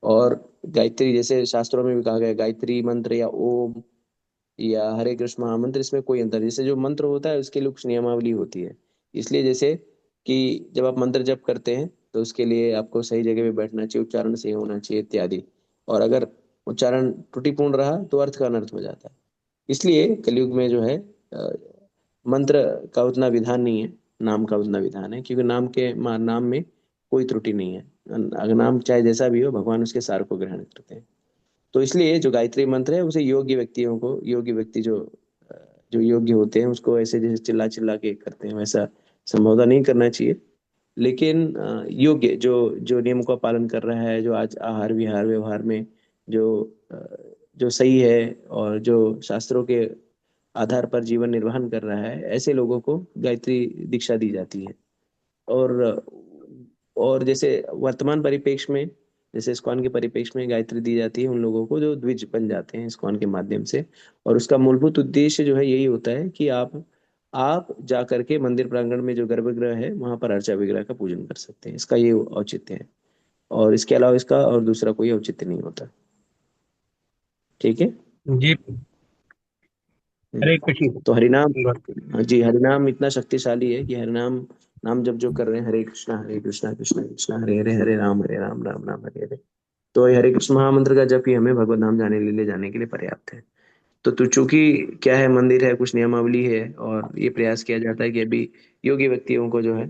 और गायत्री जैसे शास्त्रों में भी कहा गया है, गायत्री मंत्र या ओम या हरे कृष्ण महामंत्र, इसमें कोई अंतर, जैसे जो मंत्र होता है उसके लिए कुछ नियमावली होती है। इसलिए जैसे कि जब आप मंत्र जप करते हैं तो उसके लिए आपको सही जगह पे बैठना चाहिए, उच्चारण सही होना चाहिए इत्यादि। और अगर उच्चारण त्रुटिपूर्ण रहा तो अर्थ का अनर्थ हो जाता है। इसलिए कलयुग में जो है मंत्र का उतना विधान नहीं है, नाम का उतना विधान है, क्योंकि नाम में कोई त्रुटि नहीं है। अगर नाम चाहे जैसा भी हो, भगवान उसके सार को ग्रहण करते हैं। तो इसलिए जो गायत्री मंत्र है उसे योग्य व्यक्तियों को, योग्य व्यक्ति जो योग्य होते हैं उसको ऐसे जैसे चिल्ला चिल्ला के करते हैं वैसा संबोधन नहीं करना चाहिए। लेकिन योग्य जो जो नियम का पालन कर रहा है, जो आज आहार विहार व्यवहार में जो अ, जो सही है और जो शास्त्रों के आधार पर जीवन निर्वाहन कर रहा है, ऐसे लोगों को गायत्री दीक्षा दी जाती है। और और जैसे वर्तमान परिप्रेक्ष्य में, जैसे इस्कॉन के परिप्रेक्ष्य में गायत्री दी जाती है उन लोगों को जो द्विज बन जाते हैं इस्कॉन के माध्यम से। और उसका मूलभूत उद्देश्य जो है यही होता है कि आप जा करके मंदिर प्रांगण में जो गर्भगृह है वहां पर अर्चा विग्रह का पूजन कर सकते हैं, इसका ये औचित्य है। और इसके अलावा इसका और दूसरा कोई औचित्य नहीं होता। ठीक है। जी। हरे कृष्ण। तो हरिनाम, धन्यवाद। हाँ जी, हरिनाम इतना शक्तिशाली है कि हरिनाम नाम जब जो कर रहे हैं, हरे कृष्णा कृष्णा कृष्णा हरे हरे, हरे राम राम राम हरे हरे, तो ये हरे कृष्ण महामंत्र का जप ही हमें भगवत धाम जाने ले जाने के लिए पर्याप्त है। तो चूंकि क्या है, मंदिर है, कुछ नियमावली है और ये प्रयास किया जाता है कि अभी योग्य व्यक्तियों को जो है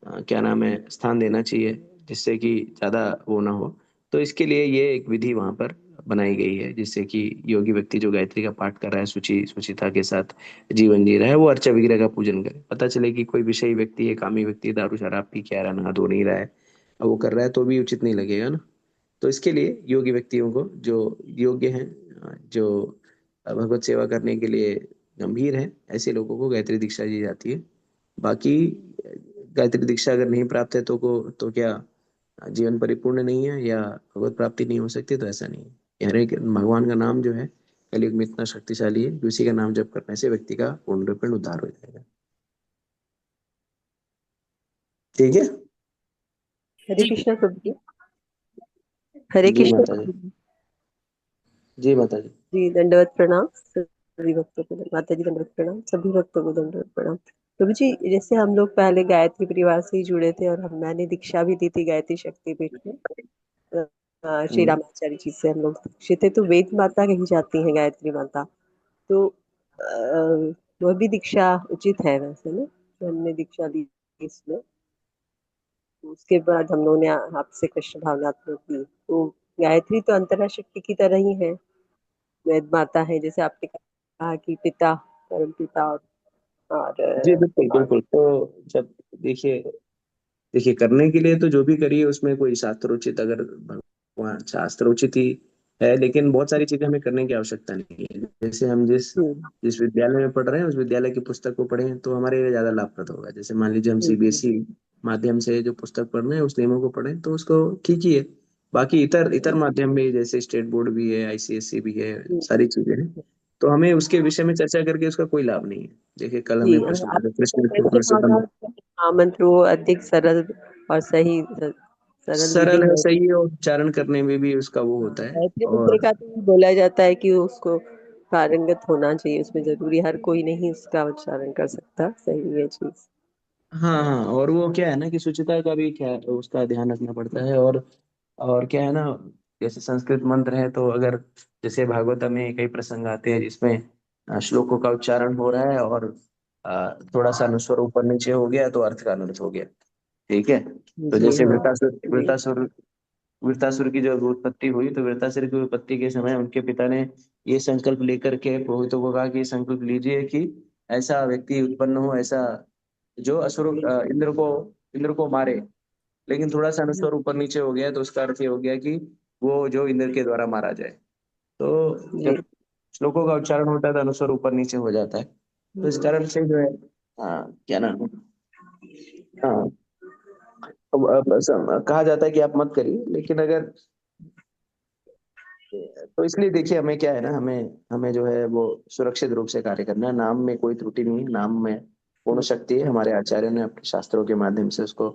क्या नाम है, स्थान देना चाहिए, जिससे कि ज्यादा वो ना हो। तो इसके लिए ये एक विधि वहां पर बनाई गई है, जिससे कि योगी व्यक्ति जो गायत्री का पाठ कर रहा है, सुचिता के साथ जीवन जी रहा है, वो अर्चा विग्रह का पूजन करे। पता चले कि कोई विषयी व्यक्ति है, कामी व्यक्ति है, दारू शराब पी के आ रहा है, नहा धो नहीं रहा है, अब वो कर रहा है तो भी उचित नहीं लगेगा ना। तो इसके लिए योगी व्यक्तियों को जो योग्य हैं, जो भगवत सेवा करने के लिए गंभीर हैं, ऐसे लोगों को गायत्री दीक्षा दी जाती है। बाकी गायत्री दीक्षा अगर नहीं प्राप्त है तो क्या जीवन परिपूर्ण नहीं है या भगवत प्राप्ति नहीं हो सकती? तो ऐसा नहीं है। ये हर एक भगवान का नाम जो है कलयुग में इतना शक्तिशाली है कि उसी का नाम जप करने से व्यक्ति का पूर्ण रूपेण उद्धार हो जाएगा। ठीक है। हरे जी। कृष्णा प्रभु जी। हरे जी कृष्णा माता जी। प्रभु जी। जी माता जी। जी दंडवत प्रणाम सभी भक्तों को। माता जी दंडवत प्रणाम, सभी भक्तों को दंडवत प्रणाम। प्रभु जी, जैसे हम लोग पहले गायत्री परिवार से ही जुड़े थे और मैंने दीक्षा भी दी थी गायत्री शक्तिपीठ में। श्री हम्म। रामाचार्य जी से हम लोग दीक्षित थे। तो वेद माता कही जाती है गायत्री माता। तो वह भी दीक्षा उचित है वैसे ना, जो हमने दीक्षा ली इसमें। तो उसके बाद हम लोगों ने आपसे कृष्ण भावनात्मक की, तो गायत्री तो अंतरा शक्ति की तरह ही है, वेद माता है, जैसे आपने कहा कि पिता, परम पिता जी बिल्कुल और बिल्कुल। तो जब देखिए देखिए करने के लिए तो जो भी करिए उसमें कोई शास्त्रोचित, अगर भगवान शास्त्रोचित ही है, लेकिन बहुत सारी चीजें हमें करने की आवश्यकता नहीं है। जैसे हम जिस हम्म, जिस विद्यालय में पढ़ रहे हैं उस विद्यालय की पुस्तक को पढ़ें तो हमारे लिए ज्यादा लाभप्रद होगा। जैसे मान लीजिए हम हम्म, सीबीएसई माध्यम से जो पुस्तक पढ़ रहे हैं उस नियमों को पढ़ें तो उसको ठीक ही है। बाकी इतर इतर माध्यम भी, जैसे स्टेट बोर्ड भी है, आईसीएसई भी है, हम्म, सारी चीजें हैं। तो हमें उसके विषय में चर्चा करके उसका कोई लाभ नहीं है। देखिए कल जी, हमें प्रश्न आप पूछा, कृष्ण कृष्ण पुरुषोत्तम भावना महामंत्र वो अधिक सरल और सही, सरल विधि सरल है, है। सही है, और उच्चारण करने में भी उसका वो होता है। गायत्री मंत्र और का तो बोला जाता है कि उसको पारंगत होना चाहिए, उसमें जरूरी हर कोई नहीं उसका उच्चारण कर सकता, सही है चीज। हाँ हाँ, और वो क्या है ना कि शुचिता का भी क्या उसका ध्यान रखना पड़ता है। और क्या है ना, जैसे संस्कृत मंत्र है तो अगर जैसे भागवत में कई प्रसंग आते हैं जिसमें श्लोकों का उच्चारण हो रहा है और थोड़ा सा अनुस्वर ऊपर नीचे हो गया तो अर्थ का अनर्थ हो गया। ठीक है। तो जी जैसे हाँ। वृतासुर जी वृतासुर वृतासुर की जब उत्पत्ति हुई तो वृतासुर की उत्पत्ति के समय उनके पिता ने ये संकल्प लेकर के पुरोहितों को कहा कि ये संकल्प लीजिए कि ऐसा व्यक्ति उत्पन्न हो, ऐसा जो इंद्र को मारे। लेकिन थोड़ा सा अनुस्वर ऊपर नीचे हो गया तो उसका अर्थ ये हो गया कि वो जो इंद्र के द्वारा मारा जाए। तो जी। जब श्लोकों का उच्चारण होता है तो अनुस्वर ऊपर नीचे हो जाता है। तो इस हम्म, कारण से जो है, क्या नाम है, हाँ, कहा जाता है कि आप मत करिए, लेकिन अगर तो इसलिए देखिए हमें क्या है ना, हमें हमें जो है वो सुरक्षित रूप से कार्य करना है। नाम में कोई त्रुटि नहीं है, नाम में पूर्ण शक्ति है। हमारे आचार्य ने अपने शास्त्रों के माध्यम से उसको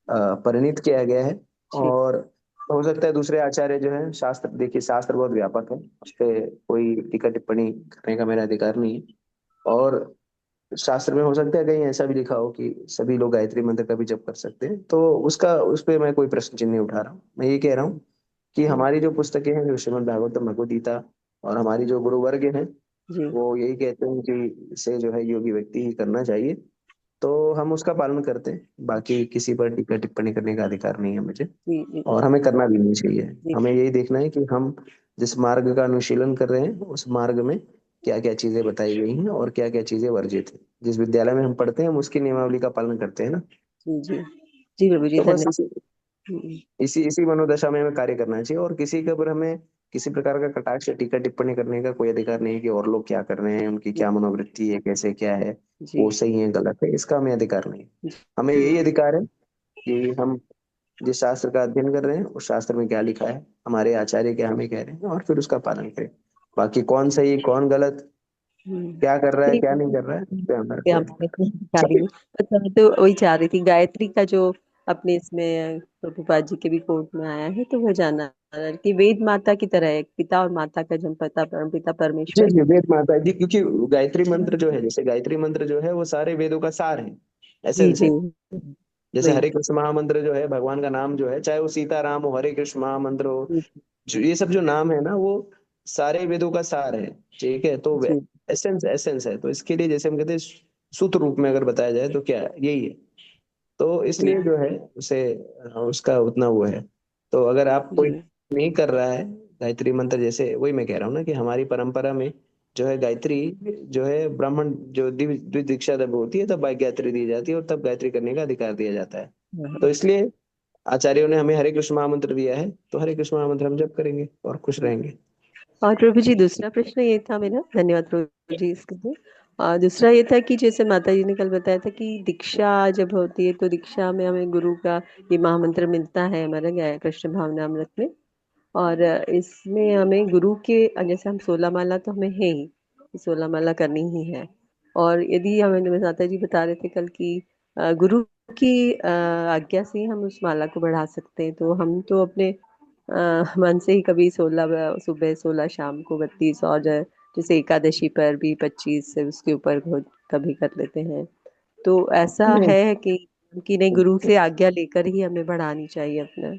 परिणीत किया गया है। जी और हो सकता है दूसरे आचार्य जो है, शास्त्र देखिए शास्त्र बहुत व्यापक है, उस पर कोई टीका टिप्पणी करने का मेरा अधिकार नहीं है। और शास्त्र में हो सकता है कहीं ऐसा भी लिखा हो कि सभी लोग गायत्री मंत्र का भी जप कर सकते हैं, तो उसका उस पर मैं कोई प्रश्न चिन्ह नहीं उठा रहा हूँ। मैं ये कह रहा हूँ कि हमारी जो पुस्तकें हैं, जो श्रीमद् भागवतम, भगवद गीता और हमारी जो गुरु वर्ग हैं, जी वो यही कहते हैं कि इसे जो है योगी व्यक्ति ही करना चाहिए। तो हम उसका पालन करते हैं, बाकी किसी पर टीका टिप्पणी करने का अधिकार नहीं है मुझे। जी जी और हमें करना भी नहीं चाहिए। जी हमें यही देखना है कि हम जिस मार्ग का अनुशीलन कर रहे हैं उस मार्ग में क्या क्या चीजें बताई गई हैं और क्या क्या चीजें वर्जित हैं। जिस विद्यालय में हम पढ़ते हैं हम उसकी नियमावली का पालन करते हैं ना। जी जी जी प्रभु जी तो बस धन्यवाद। इसी इसी मनोदशा में हमें कार्य करना चाहिए, और किसी के ऊपर हमें किसी प्रकार का कटाक्ष या टीका टिप्पणी करने का कोई अधिकार नहीं है कि और लोग क्या कर रहे हैं, उनकी क्या मनोवृत्ति है, कैसे क्या है, जी वो सही है गलत है, इसका हमें अधिकार नहीं है। जी हमें यही अधिकार है कि हम जिस शास्त्र का अध्ययन कर रहे हैं उस शास्त्र में क्या लिखा है, हमारे आचार्य क्या हमें कह रहे हैं, और फिर उसका पालन करें। बाकी कौन सही कौन गलत, क्या कर रहा है ठीक क्या नहीं है। कर रहा है, इस पे हमारा ये कोई हम अधिकार चाह नहीं। रही हूँ, बस मैं तो वही चाह रही थी, गायत्री का जो अपने इसमें प्रभुपाद जी के भी कोर्ट में आया है, तो वह जानना कि वेद माता की तरह है, पिता और माता का जन्म, पिता परम पिता जी परमेश्वर। जी, वेद माता जी, क्योंकि गायत्री मंत्र जो है, जैसे गायत्री मंत्र जो है वो सारे वेदों का सार है, जी एसेंस जी है। जैसे वही। हरे कृष्ण महामंत्र जो है, भगवान का नाम जो है, चाहे वो सीता राम हो, हरे कृष्ण महामंत्र हो, जो ये सब जो नाम है ना वो सारे वेदों का सार है। ठीक है। तो जी एसेंस एसेंस है। तो इसके लिए जैसे हम कहते हैं सूत्र रूप में अगर बताया जाए तो क्या है, यही है। तो जी इसलिए जो है उसे उसका उतना वो है। तो अगर आप कोई जी नहीं कर रहा है गायत्री मंत्र, जैसे वही मैं कह रहा हूँ ना कि हमारी परंपरा में जो है गायत्री जो है ब्राह्मण जो द्विदीक्षा जब होती है तब गायत्री दी जाती है और तब गायत्री करने का अधिकार दिया जाता है। तो हाँ। इसलिए आचार्यों ने हमें हरे कृष्ण महामंत्र दिया है, तो हरे कृष्ण महामंत्र हम जप करेंगे और खुश रहेंगे। और प्रभु जी दूसरा प्रश्न ये था मेरा, धन्यवाद प्रभु जी इसके लिए। दूसरा ये था कि जैसे माता जी ने कल बताया था कि दीक्षा जब होती है तो दीक्षा में हमें गुरु का ये महामंत्र मिलता है हमारे गाय कृष्ण भावनामृत में। और इसमें हमें गुरु के जैसे हम 16 माला तो हमें है ही, 16 माला करनी ही है। और यदि हमें माता जी बता रहे थे कल की गुरु की आज्ञा से ही हम उस माला को बढ़ा सकते हैं, तो हम तो अपने मन से ही कभी 16 सुबह, 16 शाम को 32, और जैसे एकादशी पर भी 25 से उसके ऊपर कभी कर लेते हैं। तो ऐसा नहीं, है कि नहीं, गुरु से आज्ञा लेकर ही हमें बढ़ानी चाहिए अपना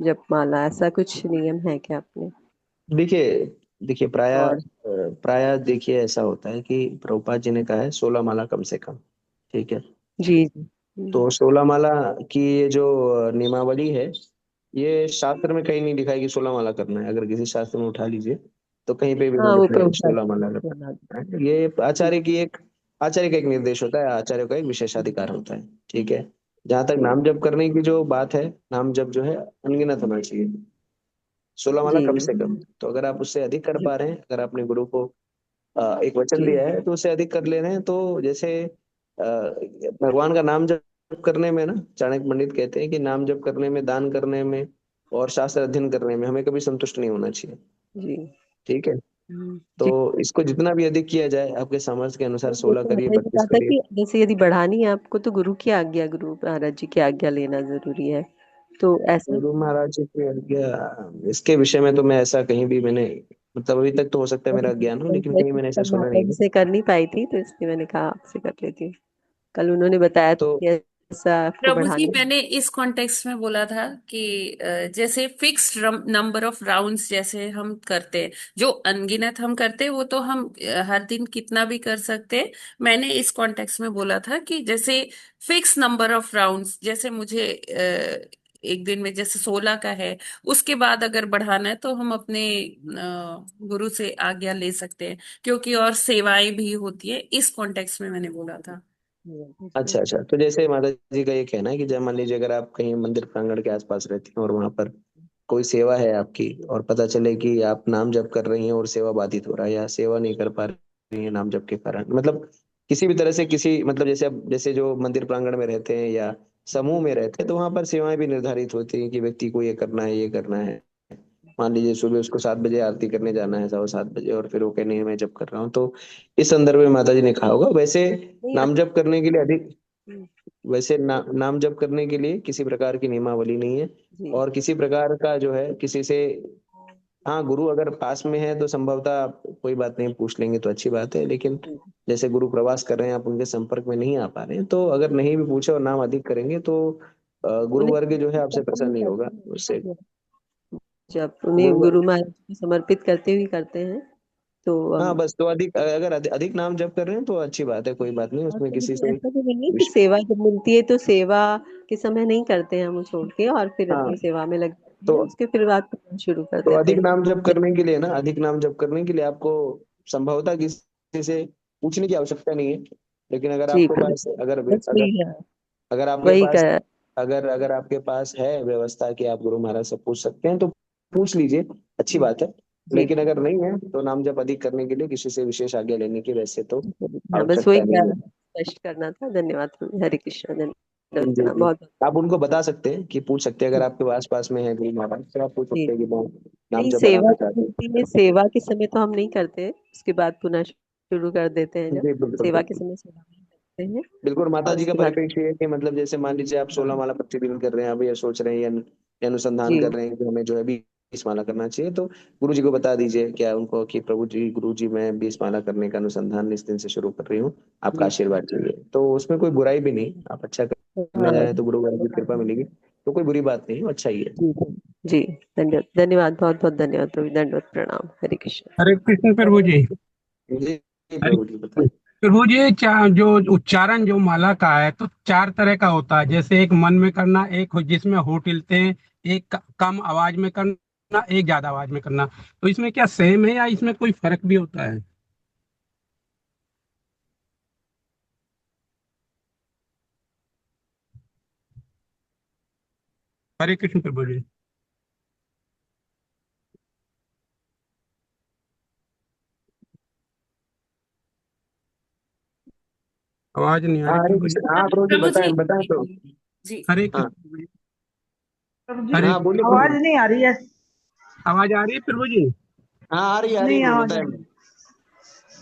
जपमाला, ऐसा कुछ नियम है क्या अपने? देखिए देखिए और प्राय देखिए ऐसा होता है कि प्रभुपाद जी ने कहा है 16 माला कम से कम। ठीक है। जी जी। तो 16 माला की ये जो नियमावली है, ये शास्त्र में कहीं नहीं लिखा है कि 16 माला करना है। अगर किसी शास्त्र में उठा लीजिए तो कहीं पे भी नहीं हाँ, वो लिखा है प्रभुपाद 16 माला जी करना बना है। ये आचार्य का एक निर्देश होता है, आचार्य का एक विशेषाधिकार होता है। ठीक है। जहां तक नाम जप करने की जो बात है, नाम जप जो है अनगिनत होना चाहिए। 16 माला जी कम से कम। तो अगर आप उससे अधिक कर जी पा रहे हैं, अगर आपने गुरु को एक वचन जी दिया है तो उससे अधिक कर ले रहे हैं, तो जैसे भगवान का नाम जप करने में ना, चाणक्य पंडित कहते हैं कि नाम जप करने में, दान करने में और शास्त्र अध्ययन करने में हमें कभी संतुष्ट नहीं होना चाहिए। जी ठीक है। तो जी। इसको जितना भी अधिक किया जाए आपके सामर्थ्य के अनुसार, तो 16 जैसे करिए, माता जी ने 32 कहा था करिए। कि जैसे यदि बढ़ानी है आपको तो गुरु महाराज जी की आज्ञा लेना जरूरी है, तो ऐसा। गुरु महाराज जी की आज्ञा, इसके विषय में तो मैं ऐसा कहीं भी मैंने, मतलब अभी तक तो हो सकता है मेरा ज्ञान हो, लेकिन मैं कहीं मैंने ऐसा कल सुना माता नहीं जी है। से कर नहीं पाई थी तो इसलिए मैंने कहा आपसे कर लेती हूँ। कल उन्होंने बताया था तो कि ऐसा आपको प्रभु जी, बढ़ाना है। मैंने इस कॉन्टेक्स्ट में बोला था कि जैसे फिक्स्ड नंबर ऑफ राउंड्स जैसे हम करते हैं, जो अनगिनत हम करते हैं वो तो हम हर दिन कितना भी कर सकते हैं। मैंने इस कॉन्टेक्स्ट में बोला था कि जैसे फिक्स नंबर ऑफ राउंड्स, जैसे मुझे एक दिन में जैसे 16 का है, उसके बाद अगर बढ़ाना है तो हम अपने गुरु से आज्ञा ले सकते हैं, क्योंकि और सेवाएं भी होती है। इस कॉन्टेक्स्ट में मैंने बोला था। अच्छा अच्छा, तो जैसे माता जी का ये कहना है कि जब मान लीजिए अगर आप कहीं मंदिर प्रांगण के आसपास रहती हैं और वहां पर कोई सेवा है आपकी, और पता चले कि आप नाम जप कर रही हैं और सेवा बाधित हो रहा है, या सेवा नहीं कर पा रही है नाम जप के कारण, मतलब किसी भी तरह से, किसी मतलब जैसे अब जैसे जो मंदिर प्रांगण में रहते हैं या समूह में रहते हैं, तो वहां पर सेवाएं भी निर्धारित होती हैं कि व्यक्ति को ये करना है, ये करना है। मान लीजिए सुबह उसको 7 बजे आरती करने जाना है, 7:15 और फिर वो कहने है मैं जप कर रहा हूँ, तो इस संदर्भ में माता जी ने कहा होगा। वैसे नहीं नाम जप करने के लिए अधिक, हम्म, नाम जप करने के लिए किसी प्रकार की नियमावली नहीं है। जी और किसी प्रकार का जो है किसी से, हाँ गुरु अगर पास में है तो संभवतः आप कोई बात नहीं, पूछ लेंगे तो अच्छी बात है। लेकिन जी जैसे गुरु प्रवास कर रहे हैं, आप उनके संपर्क में नहीं आ पा रहे हैं, तो अगर नहीं भी पूछे और नाम अधिक करेंगे तो गुरु उन्हें वर्ग जो है आपसे समर्पित प्रसन्न नहीं होगा करते उससे। हैं। जब उन्हें गुरु वर्ग, गुरु महाराज को समर्पित करते हुए करते हैं तो हाँ बस, तो अधिक, अगर अधिक नाम जप कर रहे हैं तो अच्छी बात है, कोई बात नहीं और उसमें किसी लेकिन से। ऐसा तो नहीं है कि सेवा जब मिलती है तो सेवा के समय नहीं करते हैं हम, वो छोड़ के और फिर हाँ, अपनी सेवा में लग जाते हैं, तो उसके फिर बाद करना शुरू कर तो देते अधिक हैं। नाम जप करने के लिए ना, अधिक नाम जप करने के लिए आपको संभवतः किसी से पूछने की आवश्यकता नहीं है। लेकिन अगर जी आपके प्रभु, पास, अगर बस अगर वही है, अगर आपके वही पास, कर। अगर अगर आपके पास है व्यवस्था कि आप गुरु महाराज से पूछ सकते हैं तो पूछ लीजिए, अच्छी बात है। जी लेकिन अगर नहीं है तो नाम जप अधिक करने के लिए किसी से विशेष आज्ञा लेने की वैसे तो हाँ, बस वही आवश्यकता नहीं है। स्पष्ट करना था। धन्यवाद प्रभु। हरे कृष्णा, धन्यवाद जी प्रणाम, जी। बहुत बहुत। आप उनको बता सकते हैं कि पूछ सकते हैं, अगर आपके आस पास में है गुरु महाराज तो आप पूछ जी सकते हैं कि मैं नाम नहीं, जप सेवा बढ़ाना जब चाहते मिलती है, सेवा के समय तो हम नहीं करते, उसके बाद पुनः शुरू कर देते हैं। हैं। जब जी बिल्कुल सेवा के बिल्कुल। समय सेवा में करते हैं बिल्कुल माता और जी का उसके बाद। परिप्रेक्ष्य ये है कि मतलब जैसे मान लीजिए आप हाँ 16 माला प्रतिदिन कर रहे हैं, अब ये सोच रहे हैं या अनुसंधान जी कर रहे हैं कि हमें जो है 20 माला करना चाहिए, तो गुरु जी को बता दीजिए क्या उनको कि प्रभु जी, गुरु जी मैं 20 माला करने का अनुसंधान इस दिन से शुरू कर रही हूँ, आपका जी। आशीर्वाद चाहिए। तो उसमें कोई बुराई भी नहीं, आप अच्छा करने हाँ जाए तो गुरु की कृपा मिलेगी, तो कोई बुरी बात नहीं, अच्छा ही है। जी जी। धन्यवाद, धन्यवाद, बहुत बहुत धन्यवाद प्रभु, दंडवत प्रणाम, हरे कृष्ण। हरे कृष्ण प्रभु जी। जी जी, हरे प्रभु जी बताइए। प्रभु जी, जो उच्चारण जो माला का है तो चार तरह का होता है। जैसे एक मन में करना, एक जिसमें होंठ हिलते हैं, एक कम आवाज में करना, एक ज्यादा आवाज में करना। तो इसमें क्या सेम है या इसमें कोई फर्क भी होता है? हरे कृष्ण प्रभु जी। आवाज नहीं आ हाँ रही हरे प्रभु जी। कृष्ण, हाँ प्रभु जी प्रभु बताएं जी। बताएं तो। जी। हरे हाँ कृष्ण प्रभु जी। प्रभु जी, हरे हाँ बोलिए आवाज प्रभु। नहीं आ रही है। आवाज आ रही है प्रभु जी? हाँ आ रही है नहीं, प्रभु आवाज बताएं। नहीं।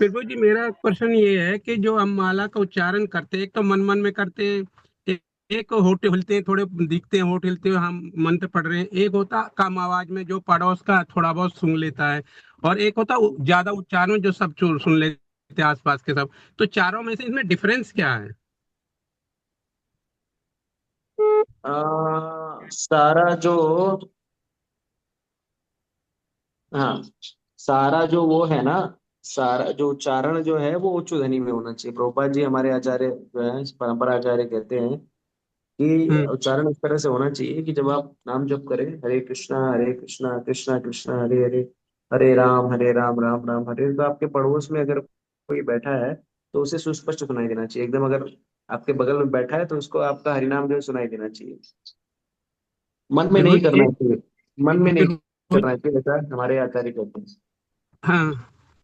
प्रभु जी, मेरा क्वेश्चन ये है कि जो हम माला का उच्चारण करते हैं, एक तो मन मन में करते हैं, एक होठ हिलते हैं, थोड़े दिखते हैं होठ हिलते हुए, हम मंत्र पढ़ रहे हैं। एक होता कम आवाज में जो पड़ोस का थोड़ा बहुत सुन लेता है, और एक होता ज्यादा उच्चारण जो सब सुन लेते हैं आसपास के सब। तो चारों में से इसमें डिफरेंस क्या है? सारा जो, हाँ सारा जो वो है ना, सारा जो उच्चारण जो है वो उच्च ध्वनि में होना चाहिए। प्रभुपाद जी हमारे आचार्य जो है, परंपरा आचार्य कहते हैं कि हम्म। उच्चारण इस तरह से होना चाहिए कि जब आप नाम जप करें, हरे कृष्णा कृष्णा कृष्णा हरे हरे, हरे राम राम राम हरे, तो आपके पड़ोस में अगर कोई बैठा है तो उसे सुस्पष्ट सुनाई देना चाहिए एकदम। अगर आपके बगल में बैठा है तो उसको आपका हरिनाम जो है सुनाई देना चाहिए। मन में प्रभु नहीं जी करना एक चाहिए, मन में नहीं प्रभु करना चाहिए, ऐसा हमारे आचार्य कहते हैं। हाँ,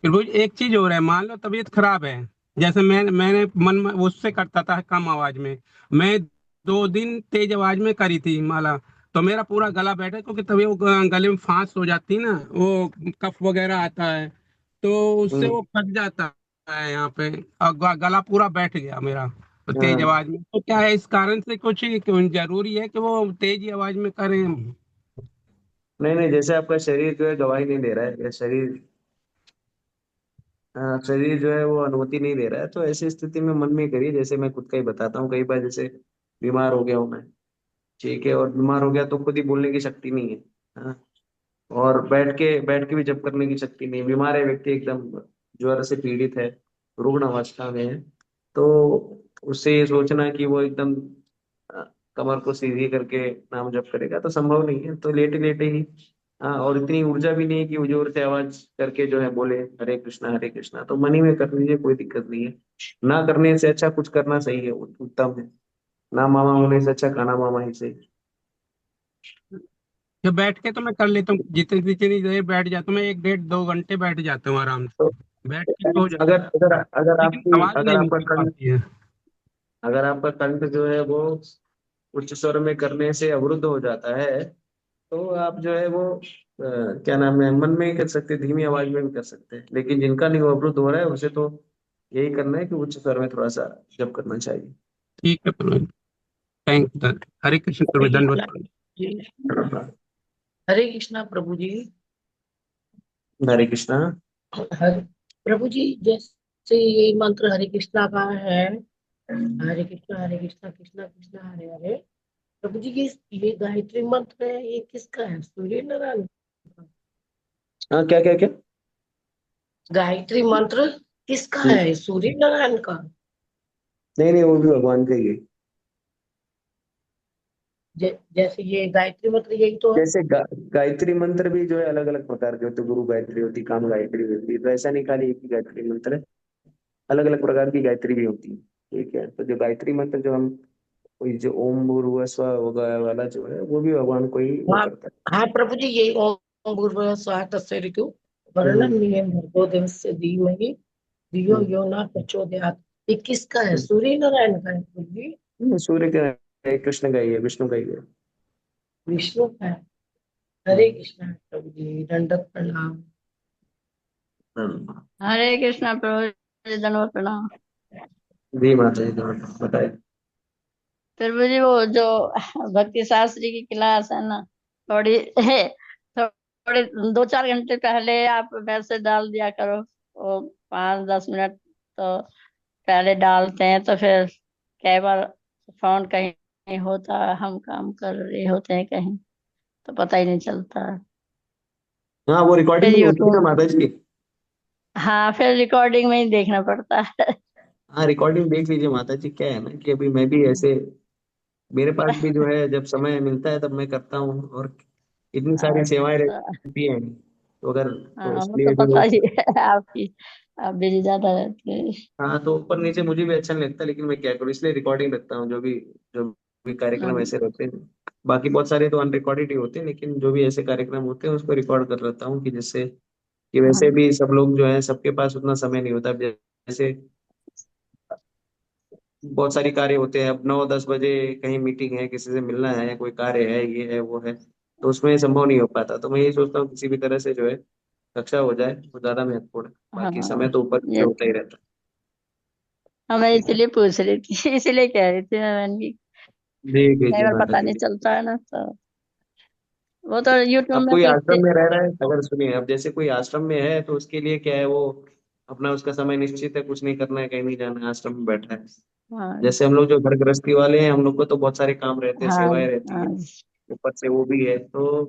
प्रभु जी एक चीज हो रहा है, मान लो तबीयत खराब है, जैसे मैंने मन में उससे करता था कम आवाज में, मैं 2 दिन तेज आवाज में करी थी माला, तो मेरा पूरा गला बैठा, क्योंकि तभी वो गले में फांस हो जाती है ना, वो कफ वगैरह आता है, तो उससे हम्म। वो फट जाता है यहाँ पे, और गला पूरा बैठ गया मेरा, तो तेज हाँ। आवाज में, तो क्या है इस कारण से कुछ क्यों जरूरी है कि वो तेज आवाज में करें? नहीं नहीं, जैसे आपका शरीर जो है गवाही नहीं दे रहा है, या शरीर शरीर जो है वो अनुमति नहीं दे रहा है, तो ऐसी स्थिति में मन में ही करिए। जैसे मैं खुद का ही बताता हूँ, कई बार जैसे बीमार हो गया हूँ मैं, ठीक है, और बीमार हो गया तो खुद ही बोलने की शक्ति नहीं है। हाँ, और बैठ के भी जप करने की शक्ति नहीं है, बीमार है व्यक्ति, एकदम ज्वर से पीड़ित है, रुग्ण अवस्था में है, तो उससे ये सोचना कि वो एकदम अ, कमर को सीधी करके नाम जप करेगा तो संभव नहीं है। तो लेटे लेटे ही, हाँ, और इतनी ऊर्जा भी नहीं है कि वो जोर से आवाज करके जो है बोले हरे कृष्णा, तो मन ही में कर लीजिए, कोई दिक्कत नहीं है। ना करने से अच्छा कुछ करना सही है, उत्तम है। ना मामा होने से अच्छा खाना मामा ही सही। जब बैठ के तो मैं कर लेता हूँ, जितनी जितनी देर बैठ जाता हूँ मैं, 1 डेढ़ 2 घंटे बैठ जाता हूँ आराम तो से, बैठ के तो हो अगर जाता है, अगर अगर लेकिन आपकी आवाज अगर नहीं आपका निकल कंठ पाती है। अगर आपका कंठ जो है वो उच्च स्वर में करने से अवरुद्ध हो जाता है, तो आप जो है वो क्या नाम है, मन में ही कर सकते हैं, धीमी आवाज में भी कर सकते हैं। लेकिन जिनका नहीं वो अवरुद्ध हो रहा है, उसे तो यही करना है कि उच्च स्वर में थोड़ा सा जप करना चाहिए। ठीक है प्रभु, थैंक, हरे कृष्ण हरे प्रभु, दंडवत कृष्णा प्रणाम। जी। हरे कृष्णा प्रभु जी। हरे कृष्णा। हरे प्रभु जी, जैसे ये मंत्र हरे कृष्णा का है, हरे कृष्णा कृष्णा कृष्णा हरे हरे, प्रभु जी ये गायत्री मंत्र है, ये किसका है? सूर्य नारायण का? हाँ, क्या क्या क्या? गायत्री मंत्र किसका हम्म, है? सूर्य नारायण का? नहीं नहीं, वो भी भगवान का ही है। जैसे ये गायत्री मंत्र यही तो है। जैसे गायत्री मंत्र भी जो है अलग अलग प्रकार के होते हैं, गुरु गायत्री होती, काम गायत्री होती है, तो ऐसा नहीं खाली एक ही गायत्री मंत्र है, अलग अलग प्रकार की गायत्री भी होती है। ठीक है, तो जो गायत्री मंत्र जो हम, वही जो ओम भूर्भुवः स्वः वगैरह वाला जो है, वो भी भगवान को ही वो हाँ करता हाँ प्रभु जी, यही ओम भूर्भुवः स्वः तत्सवितुर्वरेण्यं है। भर्गो देवस्य धीमहि धियो हम्म। यो न प्रचोदयात्। ये किसका है? सूर्य नारायण का है प्रभु जी? सूर्य का है, कृष्ण का ही है, विष्णु का ही है। विष्णु का है? हरे हम्म। कृष्णा प्रभु जी, दंडवत प्रणाम। हाँ। हरे कृष्णा प्रभु जी, दंडवत प्रणाम। जी माता जी, तो बताइए। प्रभु जी, वो जो भक्ति शास्त्री की क्लास है ना, थोड़ी थोड़ी 2-4 घंटे पहले आप मैसेज डाल दिया करो, वो 5-10 मिनट तो पहले डालते हैं, तो फिर कई बार फोन कहीं होता है, हम काम कर रहे होते हैं कहीं, तो पता ही नहीं चलता है। हाँ, वो रिकॉर्डिंग फिर में होती है ना यूट्यूब, माता जी। हाँ, फिर रिकॉर्डिंग में ही देखना पड़ता है। हाँ, रिकॉर्डिंग देख लीजिए माता जी। क्या है ना कि अभी मैं भी ऐसे, मेरे पास भी जो है जब समय मिलता है तब मैं करता हूँ, और इतनी सारी सेवाएं अच्छा, रहती हैं, तो अगर, तो हाँ, वो इसलिए तो भी वो, पता ही है आपकी, आप बिजी ज्यादा रहते हैं। हाँ, तो ऊपर नीचे मुझे भी अच्छा नहीं लगता, लेकिन मैं क्या करूँ, इसलिए रिकॉर्डिंग रखता हूँ। जो भी कार्यक्रम हाँ, ऐसे रहते हैं, बाकी बहुत सारे तो अनरिकॉर्डेड ही होते हैं, लेकिन जो भी ऐसे कार्यक्रम होते हैं उसको रिकॉर्ड कर लेता हूँ, कि जिससे कि वैसे हाँ, भी सब लोग जो है, सबके पास उतना समय नहीं होता। अब जैसे बहुत सारी कार्य होते हैं, अब 9-10 बजे कहीं मीटिंग है, किसी से मिलना है, कोई कार्य है, ये है वो है, तो उसमें संभव नहीं हो पाता। तो मैं ये सोचता हूँ किसी भी तरह से जो है कक्षा हो जाए, वो ज्यादा महत्वपूर्ण है। बाकी हाँ, समय तो ऊपर नीचे ये होता तो ही रहता हाँ, मैं है। ठीक है। इसलिए पूछ रही थी इसलिए कह रही थी मैंने कि जी जी कई जी बार माता पता जी। नहीं चलता है ना, तो वो तो यूट्यूब अब में कोई देखते। आश्रम में रह रहा है, अगर सुनिए, अब जैसे कोई आश्रम में है तो उसके लिए क्या है, वो अपना उसका समय निश्चित है, कुछ नहीं करना है, कहीं नहीं जाना है, आश्रम में बैठा है। हाँ, जैसे हम लोग जो घर गृहस्थी वाले हैं, हम लोग को तो बहुत सारे काम रहते हैं, हाँ, सेवाएं रहती है, हाँ, ऊपर से वो भी है, तो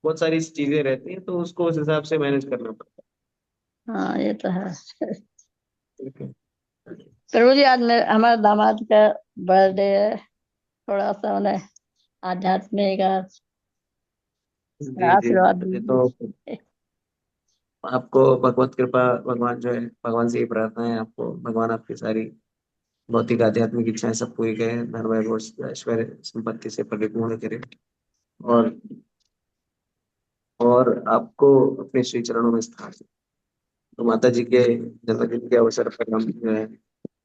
बहुत सारी चीजें रहती हैं, तो उसको उस हिसाब से मैनेज करना पड़ता हाँ ये तो है। है। ठीक है। प्रभु जी आज हमारे दामाद का बर्थडे है, थोड़ा सा उन्हें आध्यात्मिक जी जी, आशीर्वाद ये तो दीजिए। आपको भगवत कृपा, भगवान जो है, भगवान से ही प्रार्थना है आपको, भगवान आपकी सारी भौतिक आध्यात्मिक इच्छाएं सब पूरी करें, धन वैभव ऐश्वर्य संपत्ति से परिपूर्ण करे, और और आपको अपने श्री चरणों में स्थान दें। तो माता जी के जन्मदिन के अवसर पर हम जो है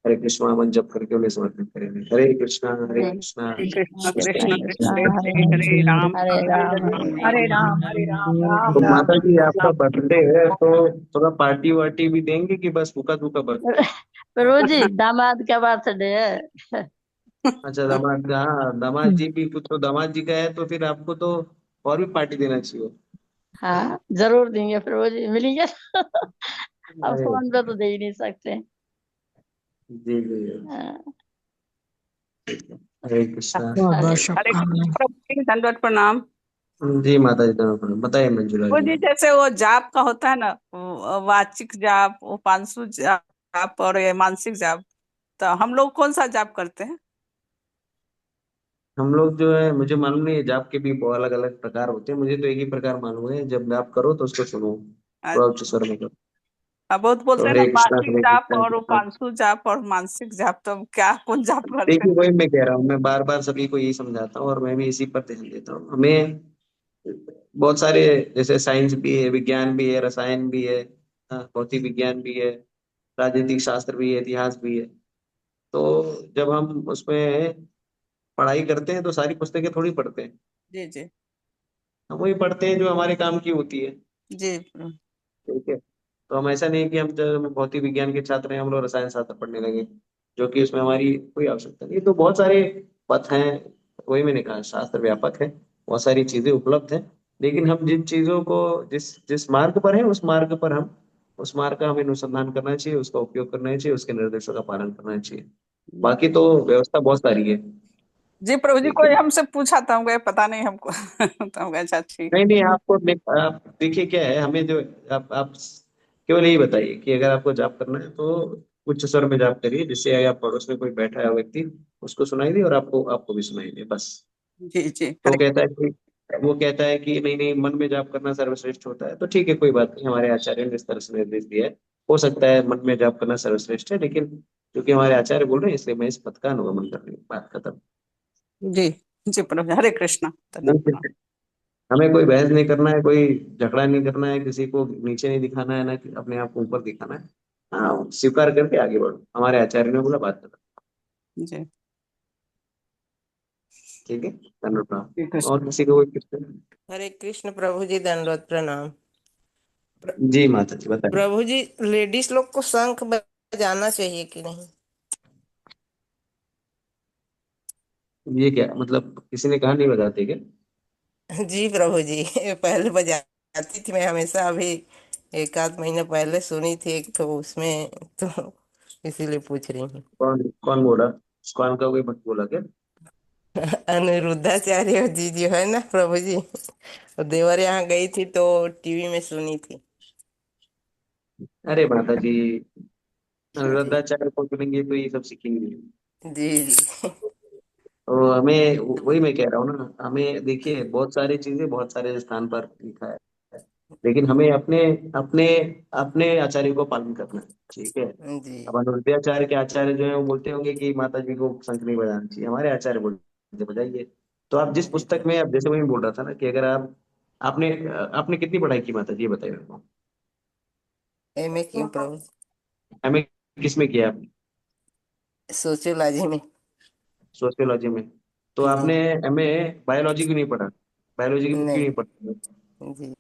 हरे कृष्णा मन जप करके उन्हें समर्पित करेंगे। हरे कृष्णा हरे हरे कृष्णा हरे कृष्णा कृष्ण कृष्णा कृष्ण कृष्णा कृष्ण हरे हरे हरे, हरे राम हरे राम राम हरे हरे हरे। हरे राम। राम हरे राम राम तो राम माता जी हरे आपका हरे। बर्थडे है, तो थोड़ा पार्टी वार्टी भी देंगे कि बस फूका फूका बर्थडे? प्रभु जी दामाद का बर्थडे है। अच्छा, दामाद, हाँ दामाद जी भी कुछ, तो दामाद जी का है तो फिर आपको तो और भी पार्टी देना चाहिए। हाँ जरूर देंगे प्रभु जी, मिलेंगे। अब अरे फोन पे तो दे ही नहीं सकते। जी जी, हाँ, हरे कृष्णा। बहुत बहुत हरे हरे शुभकामनाएं। कृष्ण प्रभु जी, दंडवत प्रणाम। जी माता जी, धन्यवाद। बताइए मंजुला वो जी। जी जैसे वो जाप का होता है ना, वो वाचिक जाप, वो पांचु जाप और ये मानसिक जाप, तो हम लोग कौन सा जाप करते हैं? हम लोग जो है, मुझे मालूम नहीं है, जाप के भी बहुत अलग अलग प्रकार होते हैं, मुझे तो एक ही प्रकार मालूम है, जब जाप करो तो उसको सुनो, थोड़ा उच्च स्वर में करो। बहुत तो बोलते हैं ना, हरे कृष्णा वाचिक हरे जाप कृष्णा और वो कृष्णा। पांचु जाप और मानसिक जाप, तो क्या कौन जाप करते देखिए, हैं? वही मैं कह रहा हूँ, मैं बार बार सभी को यही समझाता हूँ, और मैं भी इसी पर ध्यान देता हूँ। हमें बहुत सारे, जैसे साइंस भी है, विज्ञान भी है, रसायन भी है, हाँ, भौतिक विज्ञान भी है, राजनीतिक शास्त्र भी है, इतिहास भी है। तो जब हम उसमें पढ़ाई करते हैं तो सारी पुस्तकें थोड़ी पढ़ते हैं, जी जी हम वही पढ़ते हैं जो हमारे काम की होती है। जी। ठीक है। तो हम ऐसा नहीं कि हम जब भौतिक विज्ञान के छात्र हैं, हम लोग रसायन शास्त्र पढ़ने लगे, जो कि उसमें हमारी कोई आवश्यकता नहीं। तो बहुत सारे पथ हैं, वही मैंने कहा, शास्त्र व्यापक है, बहुत सारी चीजें उपलब्ध हैं। लेकिन हम जिन चीजों को, जिस जिस मार्ग पर है, उस मार्ग का हमें अनुसंधान करना चाहिए, उसका उपयोग करना चाहिए, उसके निर्देशों का पालन करना चाहिए। बाकी तो व्यवस्था बहुत सारी है। जी प्रभु जी, ठीक है। कोई हमसे पूछा था, हम गए पता नहीं हमको। तो हम गए अच्छा ठीक। नहीं नहीं, आप देखिए क्या है, हमें जो, आप केवल यही बताइए कि अगर आपको जाप करना है तो उच्च स्वर में जाप करिए, जिससे आप पड़ोस में कोई बैठा है व्यक्ति, उसको सुनाई दे और आपको आपको भी सुनाई दे, बस। जी जी तो हरे। वो कहता है कि नहीं नहीं, मन में जाप करना सर्वश्रेष्ठ होता है, तो ठीक है, कोई बात नहीं, हमारे आचार्य ने इस तरह से निर्देश दिया है। हो सकता है मन में जाप करना सर्वश्रेष्ठ है, लेकिन क्योंकि हमारे आचार्य बोल रहे हैं, इसलिए मैं इस पद का अनुगमन कर रही हूँ, बात खत्म। जी जी प्रभु जी, हरे कृष्णा, धन्यवाद। नहीं, हमें कोई बहस नहीं करना है, कोई झगड़ा नहीं करना है, किसी को नीचे नहीं दिखाना है, ना कि अपने आप को ऊपर दिखाना है। हाँ, स्वीकार करके आगे बढ़ो, हमारे आचार्य ने बोला, बात खत्म। जी ठीक है, धन्यवाद। जी कृष्ण। और किसी को कोई क्वेश्चन? हरे कृष्ण प्रभु जी, दंडवत प्रणाम। प्र- जी माता जी, बताइए। प्रभु जी, लेडीज लोग को शंख बजाना चाहिए कि नहीं? ये क्या मतलब, किसी ने कहा नहीं बताते क्या? जी प्रभु जी, पहले बजाती थी मैं हमेशा, अभी एक आध महीना पहले सुनी थी एक तो उसमें, तो इसीलिए पूछ रही हूँ। कौन कौन बोला? कौन का कोई भक्त बोला क्या? अनिरुद्धाचार्य जी जो है ना प्रभु जी, वो देवर यहाँ गई थी तो टीवी में सुनी थी। अरे माता जी, जी अनुरुद्धाचार्य को सुनेंगे तो ये सब सीखेंगे। जी जी। तो हमें, वही मैं कह रहा हूँ ना, हमें देखिए, बहुत सारी चीजें बहुत सारे स्थान पर लिखा है, लेकिन हमें अपने अपने अपने आचार्य को पालन करना है। ठीक है। जी अब अनुरुद्धाचार्य के आचार्य जो है वो बोलते होंगे कि माता जी को शंख नहीं बजाना चाहिए, हमारे आचार्य बोलते हैं, बजाइए। तो आप जिस जी पुस्तक में, अब जैसे मैं बोल रहा था ना, कि अगर आप, आपने आपने कितनी पढ़ाई की माता जी, ये बताइए मेरे को। एमए क्यों प्रभु? एमए किस में किया आपने? सोशियोलॉजी में। सोशियोलॉजी में? तो जी आपने एमए बायोलॉजी क्यों नहीं पढ़ा? बायोलॉजी की बुक क्यों नहीं। नहीं पढ़ी? जी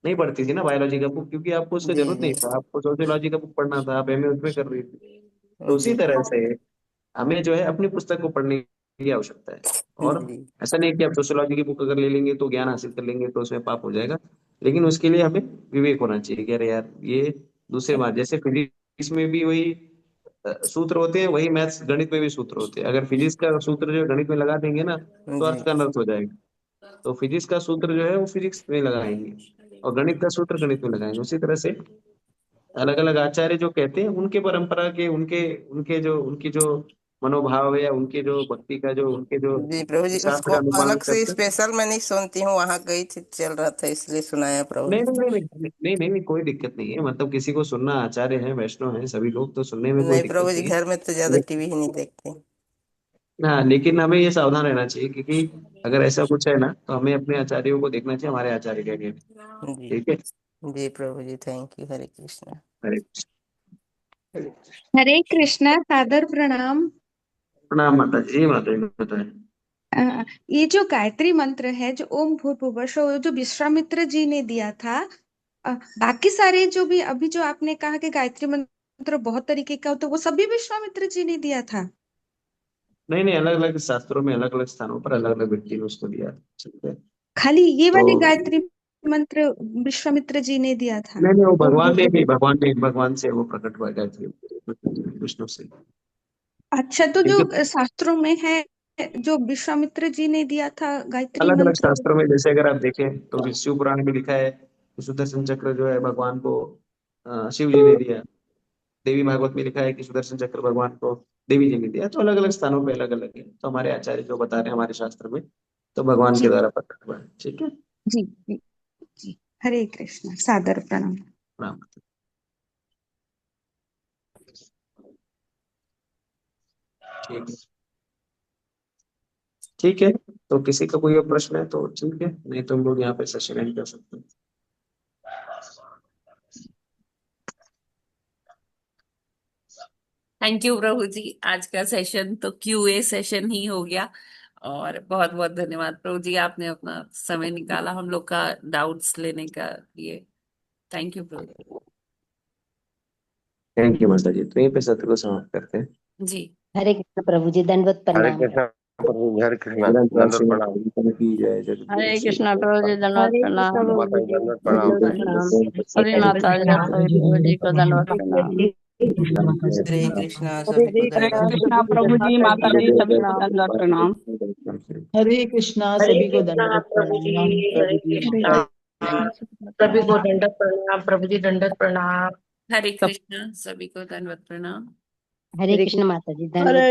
नहीं पढ़ती थी ना बायोलॉजी का बुक, क्योंकि आपको उसका जी जरूरत जी नहीं था, आपको सोशियोलॉजी का बुक पढ़ना था, आप एमए उसमें कर रही थी। तो उसी जी तरह से हमें जो है अपनी पुस्तक को पढ़ने की आवश्यकता है। और जी ऐसा नहीं कि आप सोशियोलॉजी की बुक अगर ले लेंगे तो ज्ञान हासिल कर लेंगे तो उसमें पाप हो जाएगा, लेकिन उसके लिए हमें विवेक होना चाहिए कि अरे यार, ये दूसरे बात, जैसे फिजिक्स में भी वही सूत्र होते हैं, वही मैथ्स गणित में भी सूत्र होते हैं, अगर फिजिक्स का सूत्र जो गणित में लगा देंगे ना, तो जी अर्थ का अनर्थ हो जाएगा। तो फिजिक्स का सूत्र जो है वो फिजिक्स में लगाएंगे और गणित का सूत्र गणित में लगाएंगे। उसी तरह से अलग अलग आचार्य जो कहते हैं उनके परंपरा के उनके उनकी जो मनोभाव है या उनके जो भक्ति का जो उनके जो जी प्रभु जी, शास्त्र उसको का अनुपालन अलग से करते हैं। स्पेशल मैं नहीं सुनती हूँ, वहां गई थी चल रहा था इसलिए सुनाया प्रभु नहीं जी। नहीं नहीं नहीं नहीं नहीं नहीं, कोई दिक्कत नहीं है। मतलब किसी को सुनना, आचार्य हैं, वैष्णव हैं, सभी लोग तो सुनने में कोई नहीं दिक्कत प्रभु जी, नहीं है। घर में तो ज्यादा टीवी ही नहीं देखते। हाँ, लेकिन हमें ये सावधान रहना चाहिए क्योंकि अगर ऐसा कुछ है ना तो हमें अपने आचार्यों को देखना चाहिए, हमारे आचार्य क्या कहते हैं। जी ठीक है। जी प्रभु जी, थैंक यू, हरे कृष्णा। हरे कृष्ण। हरे कृष्ण। हरे कृष्णा, सादर प्रणाम। प्रणाम माता जी। माता जी बताएं। ये जो गायत्री मंत्र है, जो ओम भूर्भुवः स्वः, जो विश्वामित्र जी ने दिया था, बाकी सारे जो भी अभी जो आपने कहा कि गायत्री मंत्र बहुत तरीके का, तो वो सभी विश्वामित्र जी ने दिया था? नहीं नहीं, अलग अलग शास्त्रों में अलग अलग स्थानों पर अलग अलग व्यक्ति ने उसको दिया। ठीक है। खाली ये तो वाले गायत्री मंत्र विश्वामित्र जी ने दिया था? नहीं नहीं, वो ओम भगवान ने भी, भूर्भुवः। भगवान से वो प्रकट हुआ गायत्री, विष्णु से। अच्छा, तो जो क्योंकि शास्त्रों में है, जो विश्वामित्र जी ने दिया था गायत्री अलग अलग मंत्र। शास्त्रों में जैसे अगर आप देखें तो शिव पुराण में लिखा है कि सुदर्शन चक्र जो है भगवान को शिव जी ने दिया। देवी भागवत में लिखा है कि सुदर्शन चक्र भगवान को देवी जी ने दिया। तो अलग अलग स्थानों पे अलग अलग है। तो हमारे आचार्य जो बता रहे हैं हमारे शास्त्र में, तो भगवान के जी द्वारा प्रकट हुआ है। ठीक है। जी जी जी। हरे कृष्ण, सादर प्रणाम। राम। ठीक है। ठीक है, तो किसी का कोई और प्रश्न है तो ठीक है, नहीं तो हम लोग यहाँ पे सेशन एंड कर सकते हैं। थैंक यू प्रभु जी, आज का सेशन तो क्यूए सेशन ही हो गया। और बहुत बहुत धन्यवाद प्रभु जी, आपने अपना समय निकाला हम लोग का डाउट्स लेने का लिए। Thank you Prabhu thank you माता जी। तो यहीं पे सत्र को समाप्त करते हैं। जी। हरे कृष्ण प्रभु जी, दंडवत हरे प्रणाम। कृष्णा प्रभु जी, हरे कृष्णा, निरंतर दंडवत श्रीमद् प्रणाम। भागवतम की जय। जगदीश हरे श्री कृष्णा प्रभु जी, धन्यवाद हरे कृष्ण प्रणाम। माता प्रभु जी जी, दंडवत प्रणाम। दंडवत प्रणाम। सभी हरे माता जी और कृष्णा सभी प्रभु जी को धन्यवाद प्रणाम। हरे कृष्णा माता जी हरे धन्यवाद। कृष्णा, हरे सभी को कृष्ण हरे धन्यवाद। कृष्णा प्रभु जी, माता जी सभी को दंडवत प्रणाम। हरे कृष्णा, हरे सभी को कृष्णा दंडवत प्रभु जी, प्रणाम। हरे प्रभु जी हरे कृष्णा, कृष्ण, सभी को सभी को धन्यवाद। दंडवत प्रणाम। प्रभु जी दंडवत प्रणाम। हरे कृष्णा, सभी को धन्यवाद प्रणाम। हरे हरे कृष्ण माता जी, हरे दंडवत